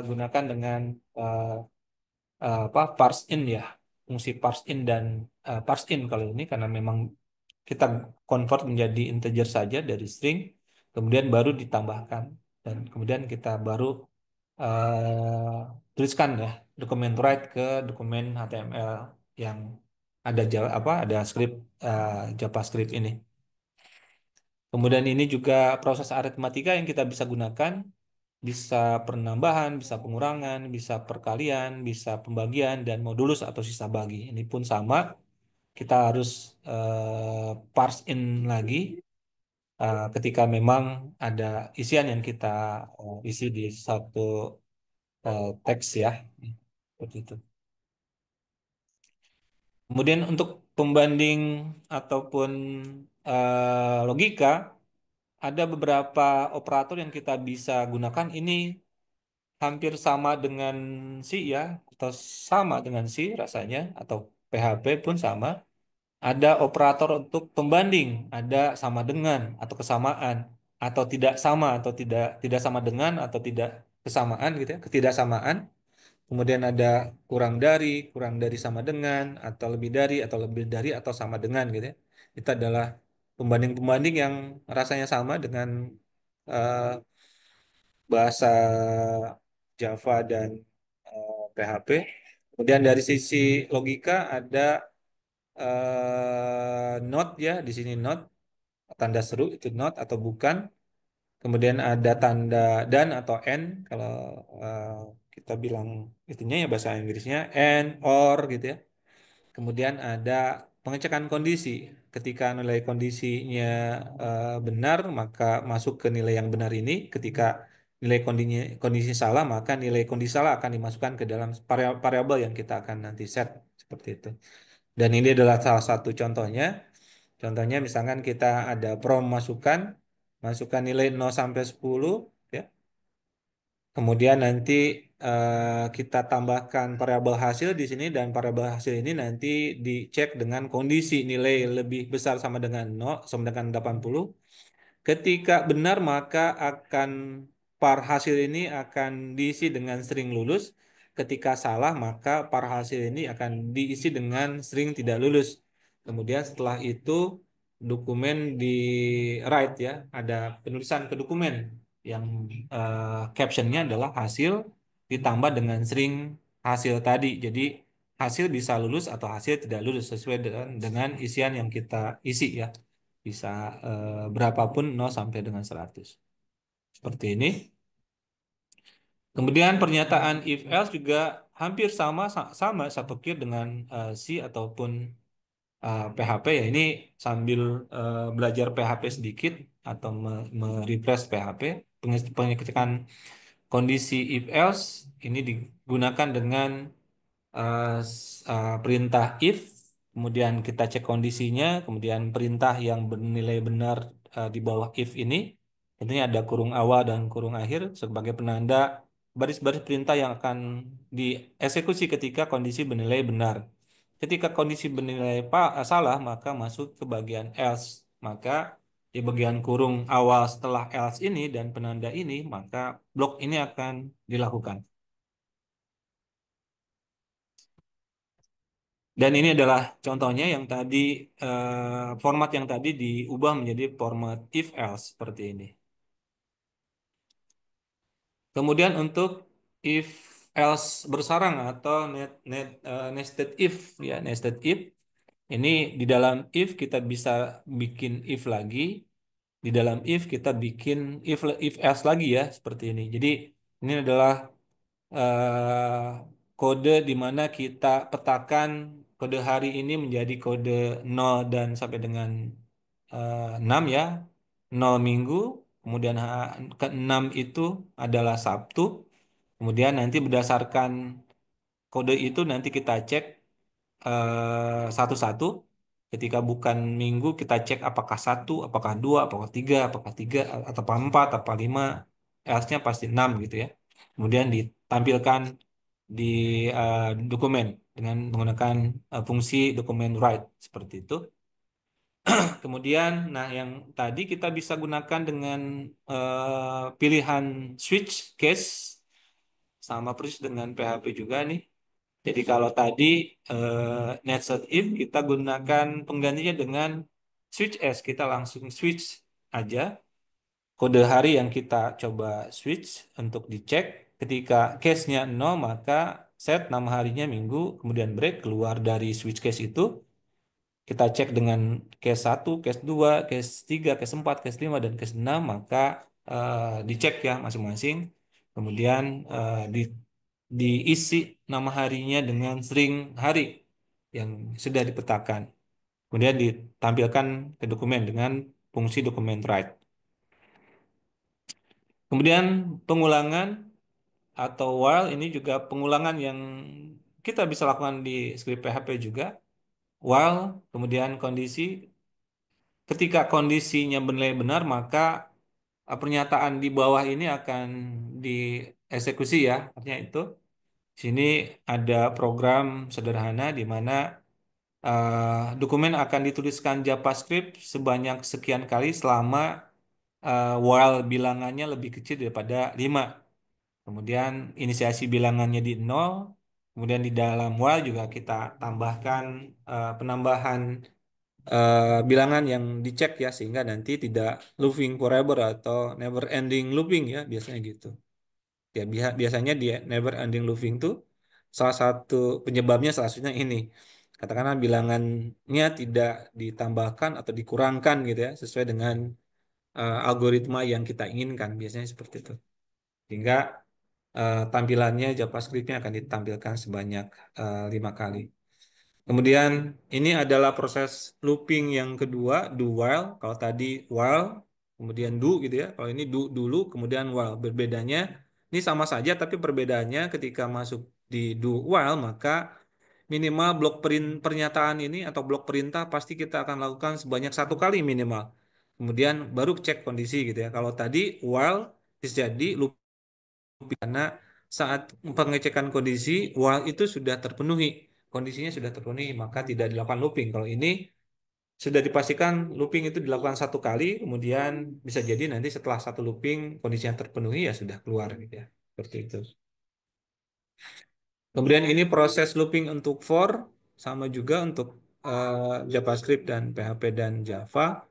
gunakan dengan eh, parse in ya, fungsi parse in dan parse in kalau ini karena memang kita convert menjadi integer saja dari string, kemudian baru ditambahkan dan kemudian kita baru tuliskan ya dokumen write ke dokumen HTML yang ada script JavaScript ini. Kemudian ini juga proses aritmatika yang kita bisa gunakan, bisa penambahan, bisa pengurangan, bisa perkalian, bisa pembagian dan modulus atau sisa bagi. Ini pun sama, kita harus parse in lagi ketika memang ada isian yang kita isi di satu teks ya. Seperti itu. Kemudian untuk pembanding ataupun logika, ada beberapa operator yang kita bisa gunakan. Ini hampir sama dengan C ya, atau sama dengan C rasanya, atau PHP pun sama. Ada operator untuk pembanding, ada sama dengan atau kesamaan, atau tidak sama atau tidak tidak sama dengan atau tidak kesamaan gitu ya, ketidaksamaan. Kemudian ada kurang dari sama dengan, atau lebih dari, atau lebih dari, atau sama dengan gitu ya. Itu adalah pembanding-pembanding yang rasanya sama dengan eh, bahasa Java dan PHP. Kemudian dari sisi logika ada not ya, di sini not, tanda seru itu not atau bukan. Kemudian ada tanda dan atau and kalau eh, kita bilang itunya ya bahasa Inggrisnya and or gitu ya. Kemudian ada pengecekan kondisi. Ketika nilai kondisinya benar, maka masuk ke nilai yang benar ini. Ketika nilai kondisi salah, maka nilai kondisi salah akan dimasukkan ke dalam variabel yang kita akan nanti set seperti itu. Dan ini adalah salah satu contohnya. Contohnya misalkan kita ada prom masukkan nilai 0 sampai 10 ya. Kemudian nanti kita tambahkan variabel hasil di sini dan variabel hasil ini nanti dicek dengan kondisi nilai lebih besar sama dengan 0 sama dengan 80. Ketika benar maka akan par hasil ini akan diisi dengan string lulus. Ketika salah maka par hasil ini akan diisi dengan string tidak lulus. Kemudian setelah itu dokumen di write ya, ada penulisan ke dokumen yang captionnya adalah hasil ditambah dengan string hasil tadi. Jadi hasil bisa lulus atau hasil tidak lulus sesuai dengan isian yang kita isi ya. Bisa berapapun 0 sampai dengan 100. Seperti ini. Kemudian pernyataan if else juga hampir sama satu kir dengan C ataupun PHP ya. Ini sambil belajar PHP sedikit atau merefresh PHP. Pengecekan kondisi if else ini digunakan dengan perintah if, kemudian kita cek kondisinya, kemudian perintah yang bernilai benar di bawah if ini, tentunya ada kurung awal dan kurung akhir sebagai penanda baris-baris perintah yang akan dieksekusi ketika kondisi bernilai benar. Ketika kondisi bernilai salah, maka masuk ke bagian else. Maka di bagian kurung awal setelah else ini dan penanda ini, maka blok ini akan dilakukan. Dan ini adalah contohnya yang tadi format yang tadi diubah menjadi format if else seperti ini. Kemudian untuk if else bersarang atau nested if ya, nested if ini di dalam if kita bisa bikin if lagi, di dalam if kita bikin if else lagi ya seperti ini. Jadi ini adalah eh, kode di mana kita petakan kode hari ini menjadi kode 0 dan sampai dengan 6 ya. 0 minggu, kemudian ke-6 itu adalah Sabtu. Kemudian nanti berdasarkan kode itu nanti kita cek satu-satu. Ketika bukan minggu kita cek apakah satu, apakah dua, apakah tiga, atau apakah empat, apa lima. Else-nya pasti 6 gitu ya. Kemudian ditampilkan di dokumen dengan menggunakan fungsi dokumen write seperti itu. Kemudian, nah yang tadi kita bisa gunakan dengan pilihan switch case sama persis dengan PHP juga nih. Jadi kalau tadi nested if kita gunakan penggantinya dengan switch S, kita langsung switch aja kode hari yang kita coba switch untuk dicek. Ketika case-nya 0 maka set nama harinya minggu, kemudian break keluar dari switch case itu. Kita cek dengan case 1, case 2, case 3, case 4, case 5, dan case 6 maka dicek ya masing-masing. Kemudian diisi nama harinya dengan string hari yang sudah dipetakan. Kemudian ditampilkan ke dokumen dengan fungsi dokumen write. Kemudian pengulangan atau while ini juga pengulangan yang kita bisa lakukan di script PHP juga. While, kemudian kondisi. Ketika kondisinya benar, maka pernyataan di bawah ini akan dieksekusi ya. Artinya itu. Sini ada program sederhana di mana dokumen akan dituliskan JavaScript sebanyak sekian kali selama while bilangannya lebih kecil daripada 5. Kemudian inisiasi bilangannya di 0. Kemudian di dalam while juga kita tambahkan penambahan bilangan yang dicek ya sehingga nanti tidak looping forever atau never ending looping ya biasanya gitu. Ya biasanya di never ending looping tuh salah satu penyebabnya salah satunya ini. Katakanlah bilangannya tidak ditambahkan atau dikurangkan gitu ya sesuai dengan algoritma yang kita inginkan, biasanya seperti itu. Sehingga tampilannya JavaScript-nya akan ditampilkan sebanyak 5 kali. Kemudian ini adalah proses looping yang kedua, do while. Kalau tadi while, kemudian do gitu ya. Kalau ini do dulu, kemudian while. Berbedanya, ini sama saja, tapi perbedaannya ketika masuk di do while, maka minimal blok pernyataan ini atau blok perintah pasti kita akan lakukan sebanyak 1 kali minimal. Kemudian baru cek kondisi gitu ya. Kalau tadi while terjadi looping karena saat pengecekan kondisi while itu sudah terpenuhi, kondisinya sudah terpenuhi, maka tidak dilakukan looping. Kalau ini sudah dipastikan looping itu dilakukan 1 kali, kemudian bisa jadi nanti setelah satu looping kondisinya terpenuhi ya sudah keluar gitu ya. Seperti itu. Kemudian ini proses looping untuk for, sama juga untuk JavaScript dan PHP dan Java.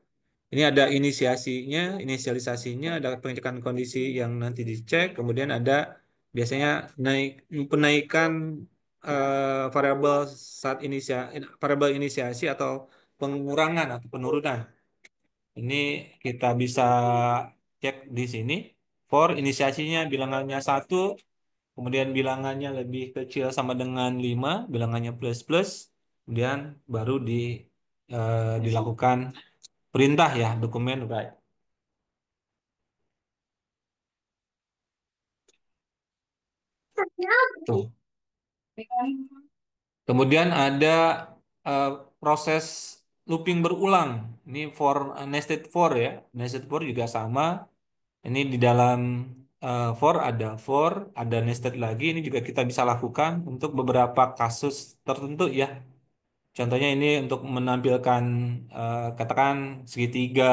Ini ada inisialisasinya, ada pengecekan kondisi yang nanti dicek, kemudian ada biasanya penaikan variabel saat variabel inisiasi atau pengurangan atau penurunan. Ini kita bisa cek di sini. For inisiasinya bilangannya 1, kemudian bilangannya lebih kecil sama dengan 5, bilangannya plus plus, kemudian baru dilakukan perintah ya, dokumen write. Tuh. Kemudian ada eh, proses looping berulang. Ini for nested for ya. Nested for juga sama. Ini di dalam for, ada nested lagi. Ini juga kita bisa lakukan untuk beberapa kasus tertentu ya. Contohnya ini untuk menampilkan katakan segitiga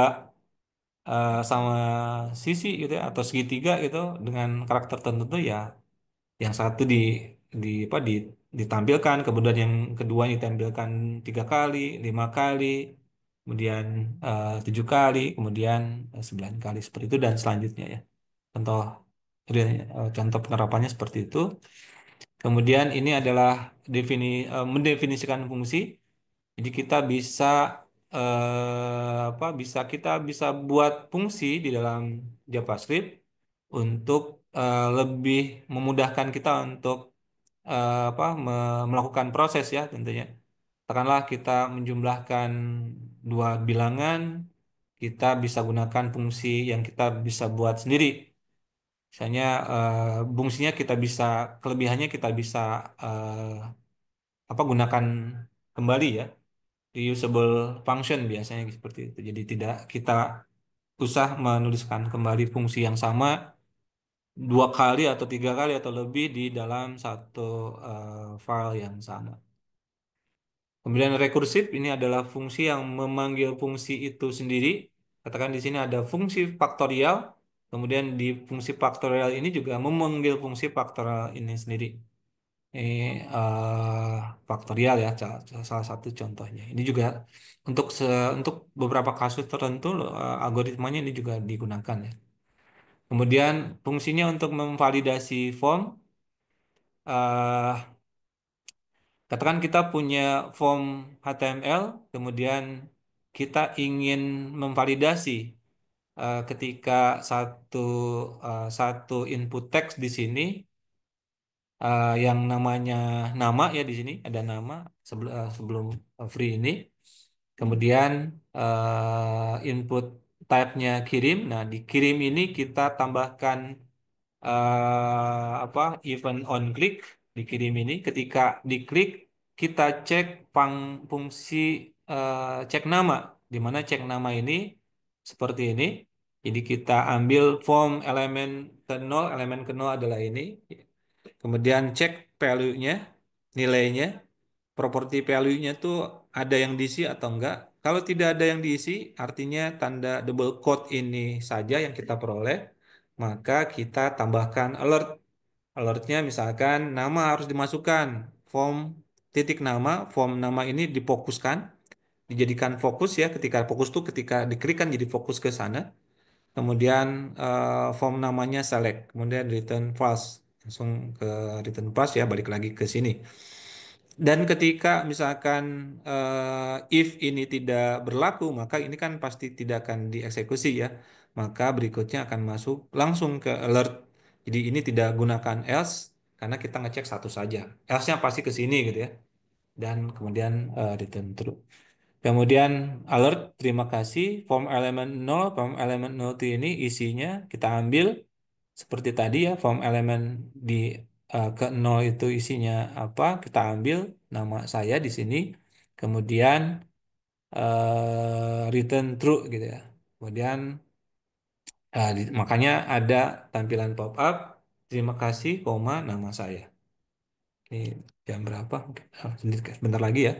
sama sisi gitu ya, atau segitiga gitu dengan karakter tertentu ya. Yang satu ditampilkan, kemudian yang kedua ditampilkan 3 kali, 5 kali, kemudian 7 kali, kemudian 9 kali seperti itu dan selanjutnya ya. Contoh contoh penerapannya seperti itu. Kemudian ini adalah mendefinisikan fungsi. Jadi kita bisa kita bisa buat fungsi di dalam JavaScript untuk lebih memudahkan kita untuk melakukan proses ya tentunya. Katakanlah kita menjumlahkan 2 bilangan, kita bisa gunakan fungsi yang kita bisa buat sendiri. Misalnya fungsinya kita bisa, kelebihannya kita bisa gunakan kembali ya, reusable function biasanya seperti itu. Jadi tidak kita usah menuliskan kembali fungsi yang sama 2 kali atau 3 kali atau lebih di dalam satu file yang sama. Kemudian rekursif ini adalah fungsi yang memanggil fungsi itu sendiri. Katakan di sini ada fungsi faktorial, kemudian di fungsi faktorial ini juga memanggil fungsi faktorial ini sendiri. Ini faktorial ya, salah satu contohnya. Ini juga untuk beberapa kasus tertentu algoritmanya ini juga digunakan ya. Kemudian fungsinya untuk memvalidasi form. eh, Katakan kita punya form HTML, kemudian kita ingin memvalidasi ketika satu satu input teks di sini yang namanya nama ya, di sini ada nama sebelum free ini. Kemudian input type-nya kirim. Nah, di kirim ini kita tambahkan event on click. Dikirim ini ketika diklik kita cek fungsi cek nama, di mana cek nama ini seperti ini. Jadi kita ambil form elemen ke 0 adalah ini, kemudian cek value-nya, nilainya, properti value-nya tuh ada yang diisi atau enggak. Kalau tidak ada yang diisi, artinya tanda double quote ini saja yang kita peroleh, maka kita tambahkan alert. Alertnya misalkan nama harus dimasukkan, form titik nama, form nama ini difokuskan, dijadikan fokus ya, ketika fokus tuh ketika diklik kan jadi fokus ke sana. Kemudian form namanya select, kemudian return false, langsung ke return false ya, balik lagi ke sini. Dan ketika misalkan if ini tidak berlaku, maka ini kan pasti tidak akan dieksekusi ya. maka berikutnya akan masuk langsung ke alert. Jadi ini tidak gunakan else karena kita ngecek satu saja. Else-nya pasti ke sini gitu ya. Dan kemudian return true. Kemudian alert, terima kasih. Form elemen 0 itu ini isinya kita ambil seperti tadi ya, form elemen di ke 0 itu isinya apa? Kita ambil nama saya di sini. Kemudian return true gitu ya. Kemudian makanya ada tampilan pop up. Terima kasih, koma nama saya. Ini jam berapa? Oke, sebentar lagi ya.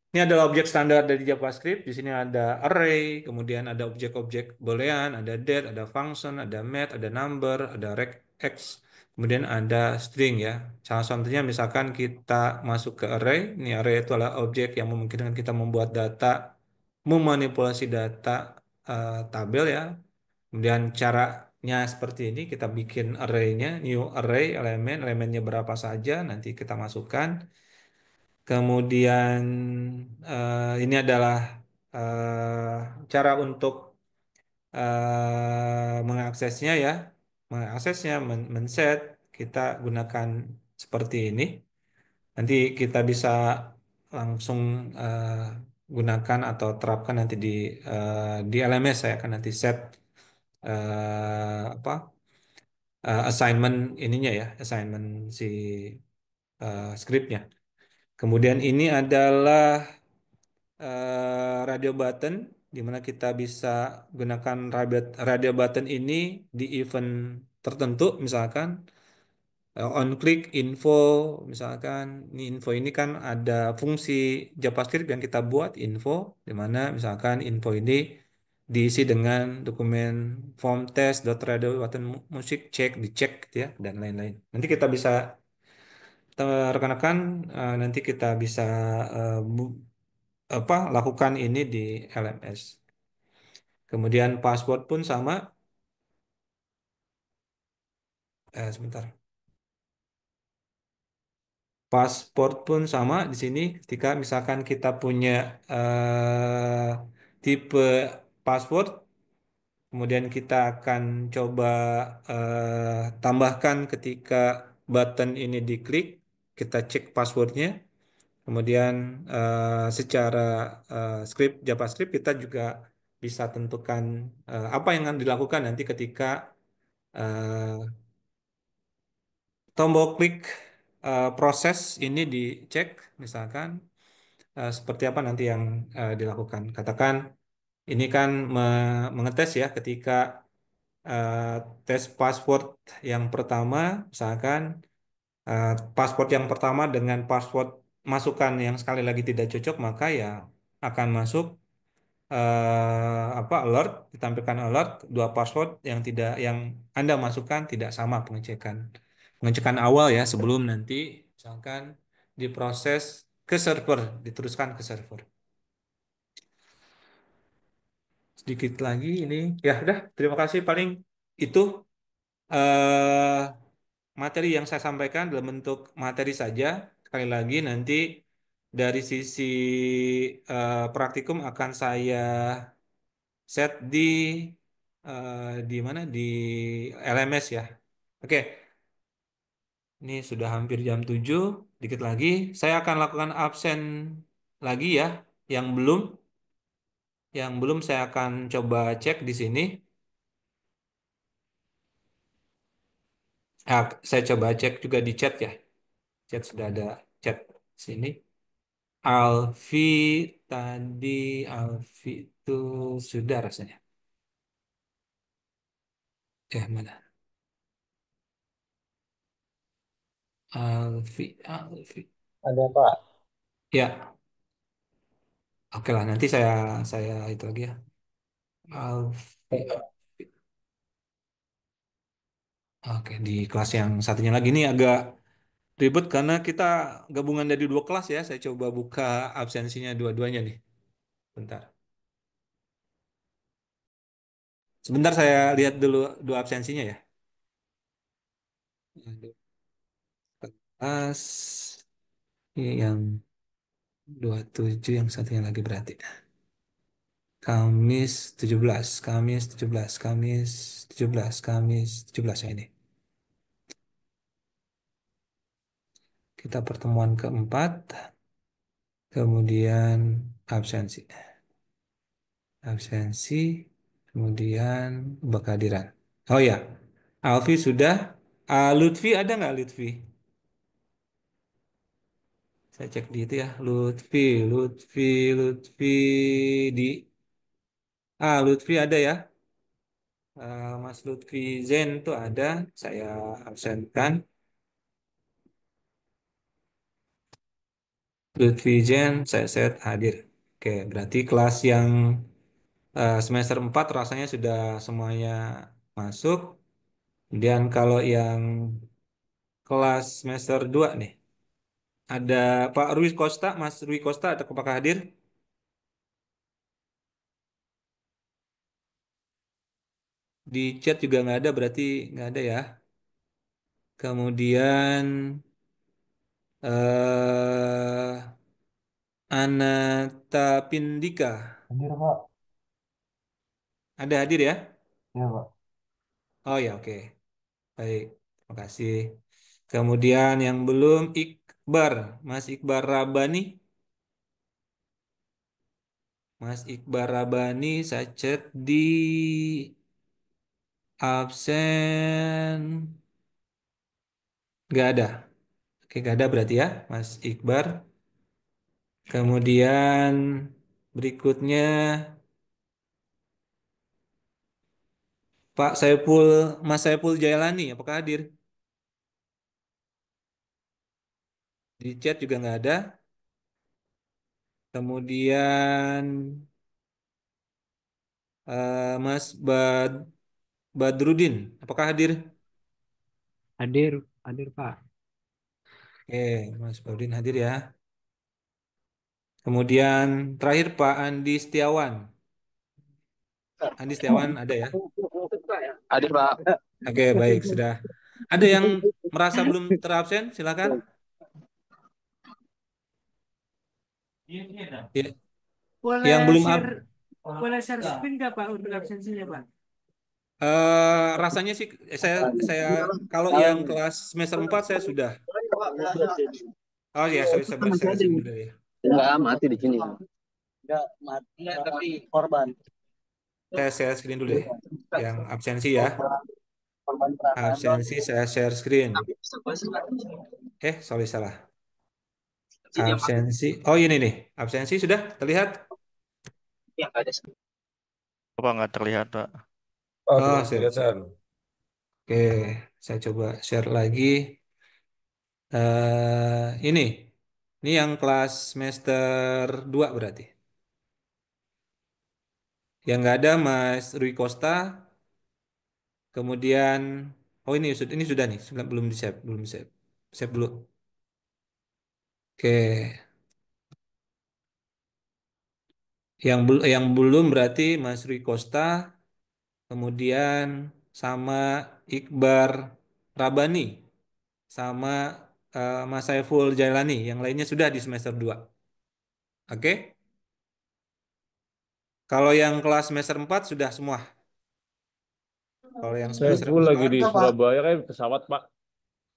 Ini adalah objek standar dari JavaScript. Di sini ada array, kemudian ada objek-objek boolean, ada date, ada function, ada math, ada number, ada regex, kemudian ada string ya. Salah contohnya misalkan kita masuk ke array. Ini array itu adalah objek yang memungkinkan kita membuat data, memanipulasi data tabel ya. Kemudian caranya seperti ini, kita bikin array-nya, new array elemen, elemennya berapa saja, nanti kita masukkan. Kemudian ini adalah cara untuk mengaksesnya ya, mengaksesnya, men-set kita gunakan seperti ini. Nanti kita bisa langsung gunakan atau terapkan nanti di LMS. Saya akan nanti set apa assignment ininya ya, assignment si scriptnya. Kemudian ini adalah radio button di mana kita bisa gunakan radio button ini di event tertentu, misalkan on click info, misalkan ini info ini kan ada fungsi JavaScript yang kita buat info, di mana misalkan info ini diisi dengan dokumen form test.radio button musik cek dicek gitu ya, dan lain-lain. Nanti kita bisa rekan-rekan nanti kita bisa lakukan ini di LMS. Kemudian password pun sama. Sebentar. Password pun sama di sini. Ketika misalkan kita punya tipe password, kemudian kita akan coba tambahkan ketika button ini diklik, kita cek passwordnya. Kemudian secara script JavaScript kita juga bisa tentukan apa yang akan dilakukan nanti ketika eh, tombol klik proses ini dicek, misalkan seperti apa nanti yang dilakukan. Katakan ini kan mengetes ya ketika eh, tes password yang pertama, misalkan password yang pertama dengan password masukan yang sekali lagi tidak cocok, maka ya akan masuk alert, ditampilkan alert dua password yang Anda masukkan tidak sama pengecekan awal ya sebelum nanti misalkan diproses ke server, diteruskan ke server. Sedikit lagi ini ya udah, terima kasih, paling itu eh, materi yang saya sampaikan dalam bentuk materi saja. Sekali lagi nanti dari sisi praktikum akan saya set di mana di LMS ya. Oke, ini sudah hampir jam 7, dikit lagi saya akan lakukan absen lagi ya. Yang belum saya akan coba cek di sini. Saya coba cek juga di chat ya. Chat sudah ada chat sini. Alfi tadi Alfi itu sudah rasanya. Mana? Alfi. Ada Pak. Ya, oke lah. Nanti saya itu lagi ya. Alfi. Oke, di kelas yang satunya lagi ini agak ribet karena kita gabungan dari dua kelas ya. Saya coba buka absensinya dua-duanya nih. Bentar. Sebentar saya lihat dulu dua absensinya ya. Kelas ini yang 27, yang satunya lagi berarti. Kamis 17, Kamis 17, Kamis 17, Kamis 17 ya ini. Kita pertemuan keempat, kemudian absensi. Absensi, kemudian kehadiran. Oh ya, Alfi sudah. Lutfi ada nggak Lutfi? Saya cek di itu ya. Lutfi, Lutfi, Lutfi di. Lutfi ada ya. Mas Lutfi Zen tuh ada. Saya absenkan. Lutfi Zen, saya set hadir. Oke, berarti kelas yang semester 4 rasanya sudah semuanya masuk. Kemudian kalau yang kelas semester 2 nih, ada Pak Rui Costa, Mas Rui Costa, ada apakah hadir? Di chat juga nggak ada, berarti nggak ada ya. Kemudian eh Anatapindika, Hadir, Pak. ada hadir ya? Iya, Pak. Oh ya, oke. Baik, terima kasih. Kemudian yang belum Iqbar, Mas Iqbar Rabani. Mas Iqbar Rabani, saya chat di absen. Nggak ada. Oke, nggak ada berarti ya, Mas Iqbar. Kemudian berikutnya Pak Saiful, Mas Saiful Jailani, apakah hadir? Di chat juga nggak ada. Kemudian Mas Badrudin, apakah hadir? Hadir, hadir Pak. Oke, Mas Badrudin hadir ya. Kemudian terakhir Pak Andi Setiawan. Andi Setiawan ada ya? Hadir, Pak. Oke, baik, sudah. Ada yang merasa belum terabsen? Silakan. Ya, yang Boleh belum share, boleh share screen nggak Pak untuk absensinya Pak? rasanya sih saya kalau yang kelas semester 4 saya sudah. Oh ya, sorry saya share dulu ya. Enggak, mati di sini. Enggak, mati. Enggak, tapi korban. Saya share screen dulu deh. Yang absensi ya. Korban perasaan. Absensi saya share screen. Sorry salah. Absensi. Oh ini nih. Absensi sudah terlihat? Yang ada. Apa nggak terlihat, Pak? Oh, siap. Oke, saya coba share lagi. Ini. Ini yang kelas semester 2 berarti. Yang nggak ada Mas Rui Costa. Kemudian, oh ini sudah nih, belum di save, belum di save. Save dulu. Oke, yang belum berarti Mas Rui Costa, kemudian sama Iqbar Rabani, sama Mas Saiful Jailani. Yang lainnya sudah di semester 2. Oke, kalau yang kelas semester 4 sudah semua. Kalau yang Saya semester full lagi 4, di Surabaya kan pesawat, Pak.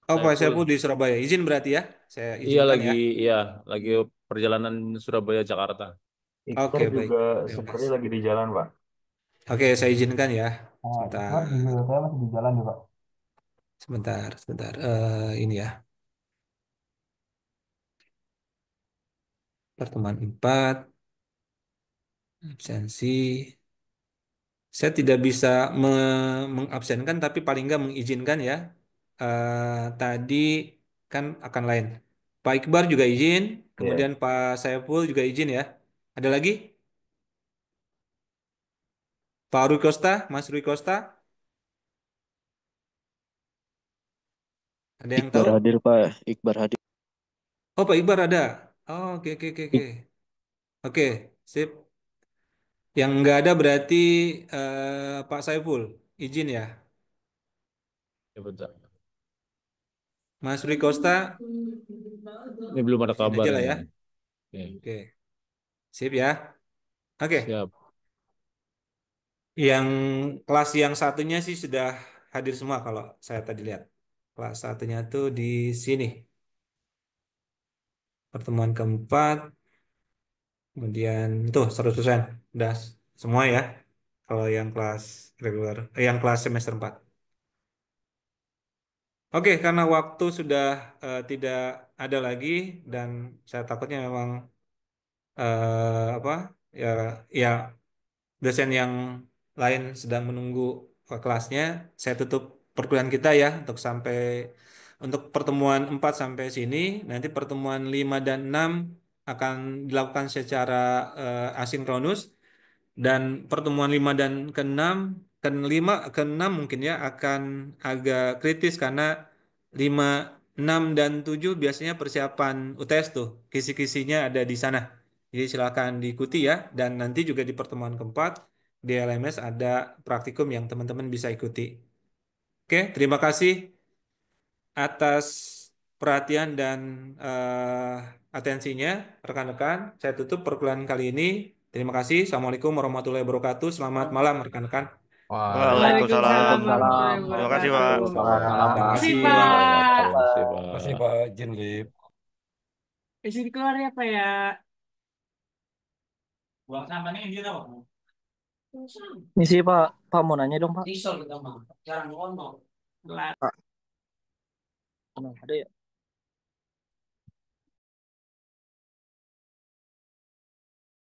oh Saya Pak full. Saiful di Surabaya. Izin berarti ya, saya Iya izinkan lagi, ya. iya lagi perjalanan Surabaya Jakarta. Iqbar Oke, baik. juga Terima seperti kasih. lagi di jalan, Pak. Oke, saya izinkan ya. Iqbar Sebentar, juga saya masih di jalan ya, Pak. sebentar. Ini ya, pertemuan 4, absensi. Saya tidak bisa mengabsenkan, tapi paling nggak mengizinkan ya. Tadi kan akan lain. Pak Iqbar juga izin, Iya. kemudian Pak Saiful juga izin ya. Ada lagi? Pak Rui Costa, Mas Rui Costa, ada yang Iqbar tahu? hadir, Pak. Iqbar hadir. Oh, Pak Iqbar ada. Oh, oke. Oke, sip. Yang nggak ada berarti Pak Saiful izin ya. Ya, bentar. Mas Rui Costa Ini belum ada izin kabar aja lah ini. ya. Oke, Oke, sip ya. Oke, siap. Yang kelas yang satunya sih sudah hadir semua kalau saya tadi lihat. Kelas satunya tuh di sini. Pertemuan keempat, kemudian tuh 100% udah semua ya. Kalau yang kelas reguler, yang kelas semester 4. Oke, karena waktu sudah tidak ada lagi dan saya takutnya memang apa ya ya dosen yang lain sedang menunggu ke kelasnya, saya tutup perkuliahan kita ya untuk pertemuan 4 sampai sini, nanti pertemuan 5 dan 6 akan dilakukan secara asinkronus dan pertemuan 5 dan ke-6 ke-6 mungkin ya akan agak kritis karena 5, 6 dan 7 biasanya persiapan UTS tuh. Kisi-kisinya ada di sana. Jadi silakan diikuti ya dan nanti juga di pertemuan keempat di LMS ada praktikum yang teman-teman bisa ikuti. Oke, terima kasih atas perhatian dan atensinya rekan-rekan. Saya tutup perkuliahan kali ini. Terima kasih. Assalamualaikum warahmatullahi wabarakatuh. Selamat malam rekan-rekan. Waalaikumsalam. Waalaikumsalam warahmatullahi Terima kasih, wabarakatuh. Pak. Waalaikumsalam. Terima Terima kasih, kasih. Pak. Makasih Pak Jinlip. Izin keluar ya, Pak ya. Misi Pak, Pak mau nanya dong Pak. Kelar. Ada ya?